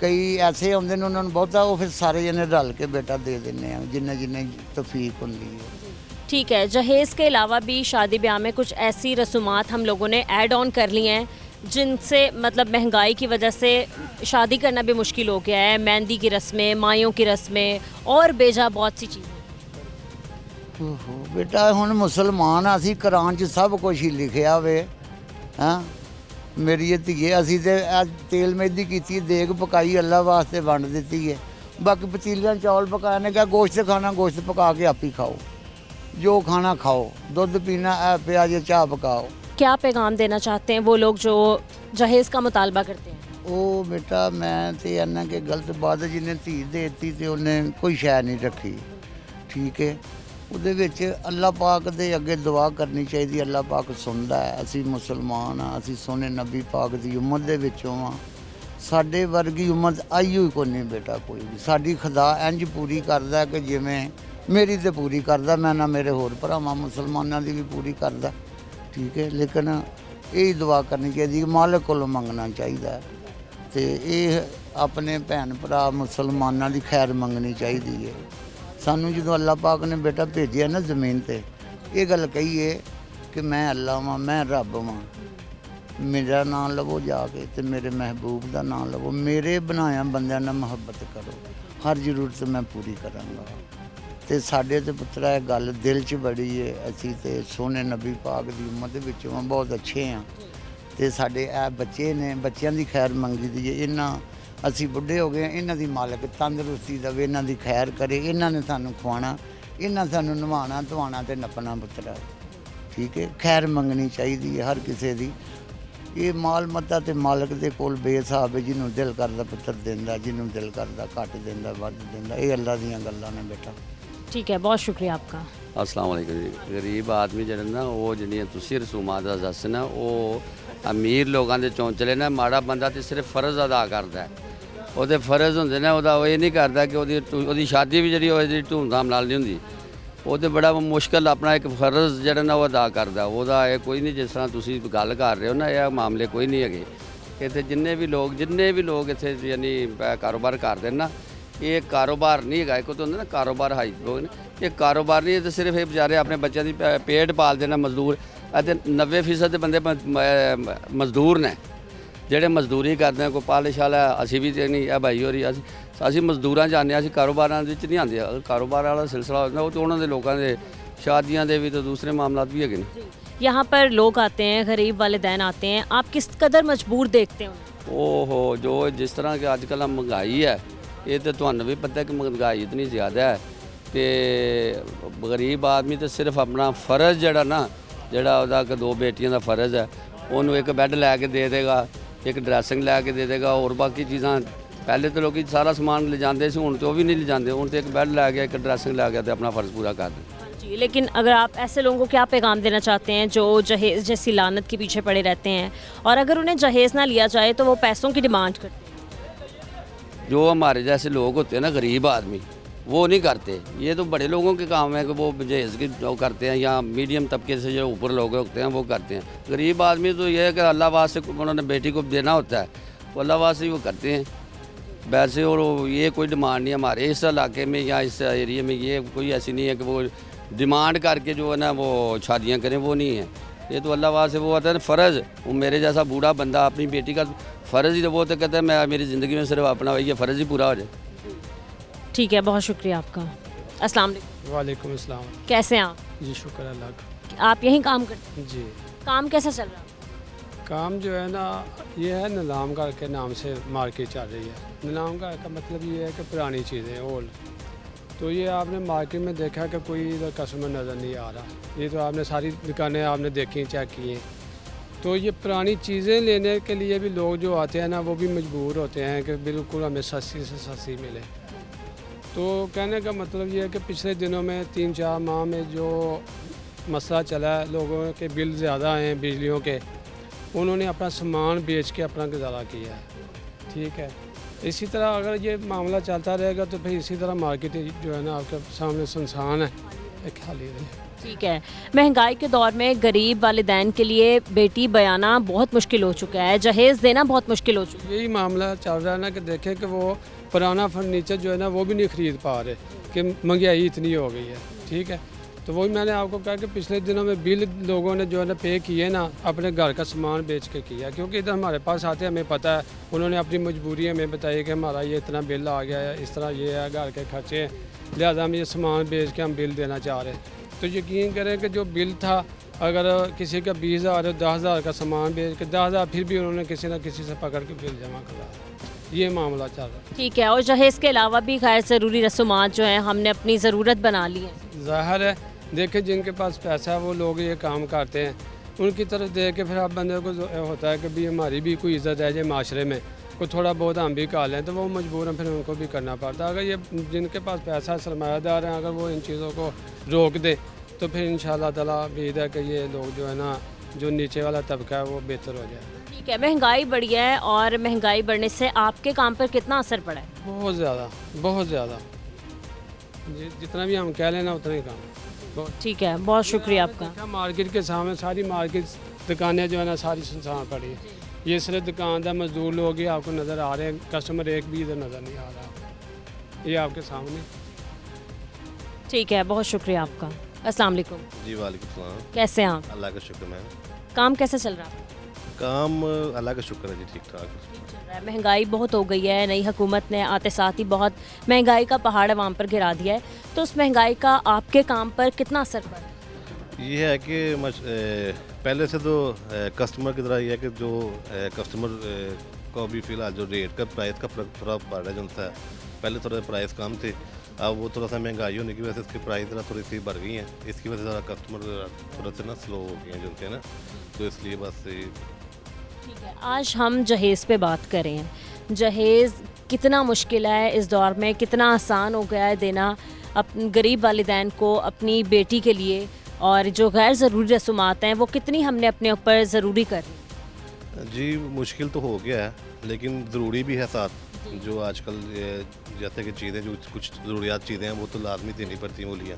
कई ऐसे आते हैं उन्होंने बहुता, वो फिर सारे जने रल के बेटा दे देने जिन्हें जिन्हें तौफीक होंदी है। ठीक है, जहेज़ के अलावा भी शादी ब्याह में कुछ ऐसी रसूमात हम लोगों ने ऐड ऑन कर ली हैं जिनसे मतलब महंगाई की वजह से शादी करना भी मुश्किल हो गया है। मेहंदी की रस्में, मायों की रस्में और बेजा बहुत सी चीज़ें। ओहो बेटा, हुण मुसलमान असी कुरान च सब कुछ ही लिखिया वे। हाँ मेरी ये धीए, असी तो तेल मेहंदी की, देग पकाई, अल्लाह वास्ते वंड दी है। बाकी पतीलियां चौल पकाए ने, क्या गोश्त खाना गोश्त पका के आप ही खाओ, जो खाना खाओ, दुध पीना है पिया जे चाह पकाओ। क्या पैगाम देना चाहते हैं वो लोग जो जहेज़ का मुतालबा करते हैं? ਉਹ बेटा मैं तो इन्ना कि गलत बात, जिन्हें धी देती तो उन्हें कोई शै नहीं रखी। ठीक है, ਉਹਦੇ ਵਿੱਚ ਅੱਲਾ ਪਾਕ ਦੇ ਅੱਗੇ ਦੁਆ ਕਰਨੀ ਚਾਹੀਦੀ। ਅੱਲਾ ਪਾਕ ਸੁਣਦਾ ਹੈ। ਅਸੀਂ ਮੁਸਲਮਾਨ ਹਾਂ, ਅਸੀਂ ਸੋਹਣੇ ਨਬੀ ਪਾਕ ਦੀ ਉਮਤ ਦੇ ਵਿੱਚੋਂ ਹਾਂ। ਸਾਡੇ ਵਰਗੀ ਉਮਤ ਆਈ ਹੋਈ ਕੋਈ ਨਹੀਂ बेटा ਕੋਈ ਵੀ। ਸਾਡੀ ਖੁਦਾ ਇੰਜ ਪੂਰੀ ਕਰਦਾ ਕਿ ਜਿਵੇਂ ਮੇਰੀ ਤੇ ਪੂਰੀ ਕਰਦਾ, ਮੈਂ ਨਾ ਮੇਰੇ ਹੋਰ ਭਰਾਵਾਂ ਮੁਸਲਮਾਨਾਂ ਦੀ ਵੀ ਪੂਰੀ ਕਰਦਾ। ਠੀਕ ਹੈ, ਲੇਕਿਨ ਇਹ ਦੁਆ ਕਰਨੀ ਚਾਹੀਦੀ ਕਿ ਮਾਲਕ ਕੋਲੋਂ ਮੰਗਣਾ ਚਾਹੀਦਾ ਤੇ ਇਹ ਆਪਣੇ ਭੈਣ ਭਰਾ ਮੁਸਲਮਾਨਾਂ ਦੀ ਖੈਰ ਮੰਗਣੀ ਚਾਹੀਦੀ ਹੈ। ਸਾਨੂੰ ਜਦੋਂ ਅੱਲਾਹ ਪਾਕ ਨੇ ਬੇਟਾ ਭੇਜਿਆ ਨਾ ਜ਼ਮੀਨ ਤੇ ਇਹ ਗੱਲ ਕਹੀਏ ਕਿ ਮੈਂ ਅੱਲਾਹ ਵਾਂ, ਮੈਂ ਰੱਬ ਵਾਂ, ਮੇਰਾ ਨਾਮ ਲਵੋ ਜਾ ਕੇ ਤੇ ਮੇਰੇ ਮਹਿਬੂਬ ਦਾ ਨਾਮ ਲਵੋ, ਮੇਰੇ ਬਣਾਇਆ ਬੰਦਿਆਂ ਨਾਲ ਮੁਹੱਬਤ ਕਰੋ, ਹਰ ਜ਼ਰੂਰਤ ਮੈਂ ਪੂਰੀ ਕਰਾਂਗਾ। ਤੇ ਸਾਡੇ ਤੇ ਪੁੱਤਰਾ ਇਹ ਗੱਲ ਦਿਲ 'ਚ ਬੜੀ ਹੈ। ਅਸੀਂ ਤੇ ਸੋਹਣੇ ਨਬੀ ਪਾਕ ਦੀ ਉਮਤ ਵਿੱਚੋਂ ਬਹੁਤ ਅੱਛੇ ਹਾਂ ਤੇ ਸਾਡੇ ਇਹ ਬੱਚੇ ਨੇ, ਬੱਚਿਆਂ ਦੀ ਖੈਰ ਮੰਗੀ ਦੀ ਹੈ। ਇਹਨਾਂ ਅਸੀਂ ਬੁੱਢੇ ਹੋ ਗਏ, ਇਹਨਾਂ ਦੀ ਮਾਲਕ ਤੰਦਰੁਸਤੀ ਦੇਵੇ, ਇਹਨਾਂ ਦੀ ਖੈਰ ਕਰੇ, ਇਹਨਾਂ ਨੇ ਸਾਨੂੰ ਖਵਾਉਣਾ, ਇਹਨਾਂ ਸਾਨੂੰ ਨਵਾਉਣਾ ਧਵਾਉਣਾ ਤੇ ਨੱਪਣਾ ਪੁੱਤਰਾ, ਠੀਕ ਹੈ। ਖੈਰ ਮੰਗਣੀ ਚਾਹੀਦੀ ਹੈ ਹਰ ਕਿਸੇ ਦੀ। ਇਹ ਮਾਲ ਮੱਤਾ ਤੇ ਮਾਲਕ ਦੇ ਕੋਲ ਬੇਹਿਸਾਬ ਹੈ, ਜਿਹਨੂੰ ਦਿਲ ਕਰਦਾ ਪੁੱਤਰ ਦਿੰਦਾ, ਜਿਹਨੂੰ ਦਿਲ ਕਰਦਾ ਘੱਟ ਦਿੰਦਾ, ਵੱਧ ਦਿੰਦਾ। ਇਹ ਅੱਲਾ ਦੀਆਂ ਗੱਲਾਂ ਨੇ ਬੇਟਾ। ठीक है, बहुत शुक्रिया आपका। अस्सलाम वालेकुम जी। गरीब आदमी ਜਿਹੜੇ ਨਾ ਉਹ ਜਿਹੜੀਆਂ ਤੁਸੀਂ ਰਸੂਮਾਤ ਦਾ ਦੱਸਣਾ ਉਹ ਅਮੀਰ ਲੋਕਾਂ ਦੇ ਚੌਂਚਲੇ ਨੇ। ਮਾੜਾ ਬੰਦਾ ਤੇ ਸਿਰਫ ਫਰਜ਼ ਅਦਾ ਕਰਦਾ ਹੈ, ਉਹਦੇ ਫਰਜ਼ ਹੁੰਦੇ ਨੇ, ਉਹਦਾ ਉਹ ਇਹ ਨਹੀਂ ਕਰਦਾ ਕਿ ਉਹਦੀ ਸ਼ਾਦੀ ਵੀ ਜਿਹੜੀ ਉਹ ਜਿਹੜੀ ਧੂਮਧਾਮ ਨਾਲ ਨਹੀਂ ਹੁੰਦੀ। ਉਹ ਤੇ ਬੜਾ ਮੁਸ਼ਕਲ ਆਪਣਾ ਇੱਕ ਫਰਜ਼ ਜਿਹੜਾ ਨਾ ਉਹ ਅਦਾ ਕਰਦਾ। ਉਹਦਾ ਇਹ ਕੋਈ ਨਹੀਂ, ਜਿਸ ਤਰ੍ਹਾਂ ਤੁਸੀਂ ਗੱਲ ਕਰ ਰਹੇ ਹੋ ਨਾ, ਇਹ ਮਾਮਲੇ ਕੋਈ ਨਹੀਂ ਹੈਗੇ ਇੱਥੇ। ਜਿੰਨੇ ਵੀ ਲੋਕ ਇੱਥੇ ਯਾਨੀ ਕਾਰੋਬਾਰ ਕਰਦੇ ਨੇ ਨਾ, ਇਹ ਕਾਰੋਬਾਰ ਨਹੀਂ ਹੈਗਾ। ਇੱਕ ਤਾਂ ਹੁੰਦਾ ਨਾ ਕਾਰੋਬਾਰ ਹਾਈ ਲੋਕ ਨੇ, ਇਹ ਕਾਰੋਬਾਰ ਨਹੀਂ, ਤੇ ਸਿਰਫ ਇਹ ਵਿਚਾਰੇ ਆਪਣੇ ਬੱਚਿਆਂ ਦੀ ਪੇਟ ਪਾਲਦੇ ਨੇ ਮਜ਼ਦੂਰ। ਅਤੇ 90% ਦੇ ਬੰਦੇ ਮਜ਼ਦੂਰ ਨੇ ਜਿਹੜੇ ਮਜ਼ਦੂਰੀ ਕਰਦੇ ਨੇ। ਕੋਈ ਪਾਲਿਸ਼ ਵਾਲਾ ਅਸੀਂ ਵੀ ਨਹੀਂ, ਇਹ ਭਾਈ ਹੋਰੀ ਅਸੀਂ ਮਜ਼ਦੂਰਾਂ 'ਚ ਆਉਂਦੇ ਹਾਂ, ਅਸੀਂ ਕਾਰੋਬਾਰਾਂ ਵਿੱਚ ਨਹੀਂ ਆਉਂਦੇ। ਕਾਰੋਬਾਰ ਵਾਲਾ ਸਿਲਸਿਲਾ ਹੁੰਦਾ ਉਹ ਤਾਂ ਉਹਨਾਂ ਦੇ ਲੋਕਾਂ ਦੇ शादियाँ दे भी तो दूसरे मामला भी है। यहाँ पर लोग आते हैं, गरीब वालिदैन आते हैं, आप किस कदर मजबूर देखते हो? ओहो, जो जिस तरह के आजकल महंगाई है, ये तो तुहानू भी पता है कि महंगाई इतनी ज़्यादा है तो गरीब आदमी तो सिर्फ अपना फ़र्ज़ जड़ा ना जड़ा उहदा कि दो बेटियां का फ़र्ज़ है, उन्होंने एक बैड लैके दे देगा, एक ड्रैसिंग लैके दे देगा, और बाकी चीज़ां पहले तो लोग सारा समान ले जाते थे, हुण तो भी नहीं ले जाते, हुण तो एक बैड लै गया, एक ड्रैसिंग लै गया तो अपना फ़र्ज़ पूरा कर दें। जी, लेकिन अगर आप ऐसे लोगों को क्या पैगाम देना चाहते हैं जो जहेज़ जैसी लानत के पीछे पड़े रहते हैं, और अगर उन्हें जहेज़ ना लिया जाए तो वो पैसों की डिमांड करते हैं? जो हमारे जैसे लोग होते हैं ना, गरीब आदमी, वो नहीं करते। ये तो बड़े लोगों के काम है कि वो जहेज़ की जो करते हैं, या मीडियम तबके से जो ऊपर लोग होते हैं वो करते हैं। गरीब आदमी तो ये है कि अल्लाह वास्ते उन्होंने बेटी को देना होता है, वो अल्लाह वास्ते वो करते हैं वैसे। और ये कोई डिमांड नहीं हमारे इस इलाके में या इस एरिया में, ये कोई ऐसी नहीं है कि वो डिमांड करके जो है ना वो शादियाँ करें, वो नहीं है। ये तो अल्लाह वास्ते वो होता है फ़र्ज़। वो मेरे जैसा बूढ़ा बंदा अपनी बेटी का फ़र्ज़ ही, वो तो कहता है मैं मेरी ज़िंदगी में सिर्फ अपना ये फ़र्ज़ ही पूरा हो जाए। ठीक है, बहुत शुक्रिया आपका। अस्सलाम वालेकुम। वालेकुम अस्सलाम। कैसे हैं आप? जी शुक्र अल्लाह का। आप यहीं काम करते हैं? जी। काम कैसा चल रहा है? काम जो है ना, ये है नीलामगर के नाम से मार्केट चल रही है। नीलामगर का मतलब ये है कि पुरानी चीज़ें ओल्ड, तो ये आपने मार्केट में देखा कि कोई इधर कस्टमर नज़र नहीं आ रहा। ये तो आपने सारी दुकानें आपने देखी, चेक की हैं, तो ये पुरानी चीज़ें लेने के लिए भी लोग जो आते हैं ना, वो भी मजबूर होते हैं कि बिल्कुल हमें सस्ती से सस्ती मिले। तो कहने का मतलब ये है कि पिछले दिनों में 3-4 माह में जो मसला चला है, लोगों के बिल ज़्यादा हैं बिजलियों के, उन्होंने अपना सामान बेच के अपना गुजारा किया है। ठीक है, इसी तरह अगर ये मामला चलता रहेगा तो फिर इसी तरह मार्केट जो है ना आपके सामने सुनसान है, एक खाली रहे। ठीक है, महंगाई के दौर में गरीब वालिदैन के लिए बेटी बयाना बहुत मुश्किल हो चुका है, जहेज़ देना बहुत मुश्किल हो चुका है। यही मामला चल रहा है ना कि देखें कि वो पुराना फर्नीचर जो है ना वो भी नहीं ख़रीद पा रहे कि महंगाई इतनी हो गई है। ठीक है, तो वही मैंने आपको कहा कि पिछले दिनों में बिल लोगों ने जो है ना पे किए ना, अपने घर का सामान बेच के किया, क्योंकि इधर हमारे पास आते हमें पता है, उन्होंने अपनी मजबूरी हमें बताई कि हमारा ये इतना बिल आ गया है, इस तरह ये है, घर के खर्चे हैं, लिहाजा हम ये सामान बेच के हम बिल देना चाह रहे हैं। तो यकीन करें कि जो बिल था, अगर किसी का 20,000 10,000 का सामान बेच के 10,000 फिर भी उन्होंने किसी न किसी से पकड़ के बिल जमा करा, ये मामला चल रहा है। ठीक है, और जहेज़ के अलावा भी खैर ज़रूरी रसूमात जो हैं हमने अपनी ज़रूरत बना ली है। ज़ाहिर है, देखे जिनके पास पैसा है वो लोग ये काम करते हैं, उनकी तरफ देख के फिर आप बंदे को होता है कि भी हमारी भी कोई इज़्ज़त है जाए माशरे में, कोई थोड़ा बहुत हम भी खा लें, तो वो मजबूर हैं, फिर उनको भी करना पड़ता है। अगर ये जिनके पास पैसा सरमायादार हैं, अगर वो इन चीज़ों को रोक दे तो फिर इंशाअल्लाह ताला उम्मीद है कि ये लोग जो है ना, जो नीचे वाला तबका है वो बेहतर हो जाए। ठीक है, महंगाई बढ़ी है, और महंगाई बढ़ने से आपके काम पर कितना असर पड़ा है? बहुत ज़्यादा, बहुत ज़्यादा, जितना भी हम कह लेना उतना ही काम। ठीक है, बहुत शुक्रिया आपका। मार्केट के सामने सारी मार्केट दुकानें जो है ना सारी सुनसान पड़ी है। ये सिर्फ दुकानदार मजदूर लोग ही आपको नज़र आ रहे हैं, कस्टमर एक भी इधर नज़र नहीं आ रहा। ये आपके सामने ठीक है, बहुत शुक्रिया आपका। अस्सलाम वालेकुम। जी वालेकुम सलाम। कैसे हैं आप? अल्लाह का शुक्र है। काम कैसा चल रहा है? काम अल्लाह का शुक्र है जी, ठीक ठाक। चल रहा है। महंगाई बहुत हो गई है, नई हुकूमत ने आते साथ ही बहुत महंगाई का पहाड़ अवाम पर गिरा दिया है, तो उस महंगाई का आपके काम पर कितना असर पड़ा? ये है कि पहले से तो कस्टमर की तरह ये है कि जो कस्टमर को भी फ़िलहाल जो रेट का प्राइस का फ़र्क थोड़ा बढ़ रहा है, जो सा पहले थोड़ा प्राइस कम थे, अब वो थोड़ा सा महंगाई होने की वजह से इसकी प्राइस ज़रा थोड़ी सी बढ़ गई हैं, इसकी वजह से ज़रा कस्टमर थोड़ा सा ना स्लो हो गए हैं जो थे ना, तो इसलिए बस ठीक है, आज हम जहेज़ पे बात करें हैं। जहेज़ कितना मुश्किल है इस दौर में, कितना आसान हो गया है देना गरीब वालिदैन को अपनी बेटी के लिए, और जो गैर ज़रूरी रसूमात हैं वो कितनी हमने अपने ऊपर ज़रूरी कर ली? जी मुश्किल तो हो गया है, लेकिन ज़रूरी भी है साथ। जो आजकल जैसे कि चीज़ें जो कुछ ज़रूरियात चीज़ें हैं वो तो लाजमी देनी पड़ती हैं, वो लिया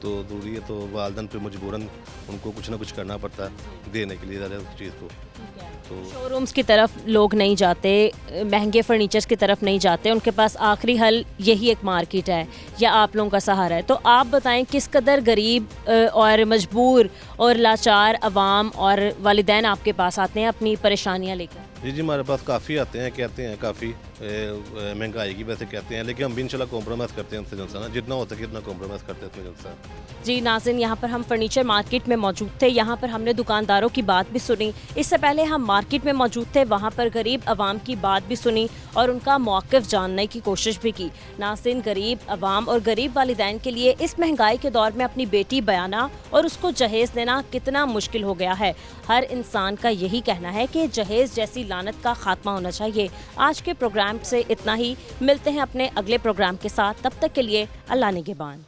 तो ज़रूरी है, तो वालदन पे मजबूरन उनको कुछ ना कुछ करना पड़ता है देने के लिए ज़्यादा उस चीज़ को। तो शोरूम्स की तरफ लोग नहीं जाते, महंगे फर्नीचर्स की तरफ नहीं जाते, उनके पास आखिरी हल यही एक मार्केट है या आप लोगों का सहारा है। तो आप बताएं किस कदर गरीब और मजबूर और लाचार अवाम और वालिदैन आपके पास आते हैं अपनी परेशानियां लेकर? जी हमारे पास काफ़ी आते हैं, कहते हैं काफ़ी महंगाई की वजह से कहते हैं, लेकिन हम भी इंशाल्लाह कॉम्प्रोमाइज़ करते हैं उनसे जलसा ना, जितना हो सके उतना कॉम्प्रोमाइज़ करते हैं उसमें जलसा। जी नाज़रीन, यहाँ पर हम फर्नीचर मार्केट में मौजूद थे, यहाँ पर हमने दुकानदारों की बात भी सुनी। इससे पहले हम मार्केट में मौजूद थे, वहाँ पर गरीब अवाम की बात भी सुनी और उनका मौक़िफ़ जानने की कोशिश भी की। नाज़रीन, गरीब अवाम और गरीब वालिदैन के लिए इस महंगाई के दौर में अपनी बेटी बयाना और उसको जहेज़ देना कितना मुश्किल हो गया है। हर इंसान का यही कहना है कि जहेज़ जैसी लानत का खात्मा होना चाहिए। आज के प्रोग्राम से इतना ही, मिलते हैं अपने अगले प्रोग्राम के साथ, तब तक के लिए अल्लाह निगहबान।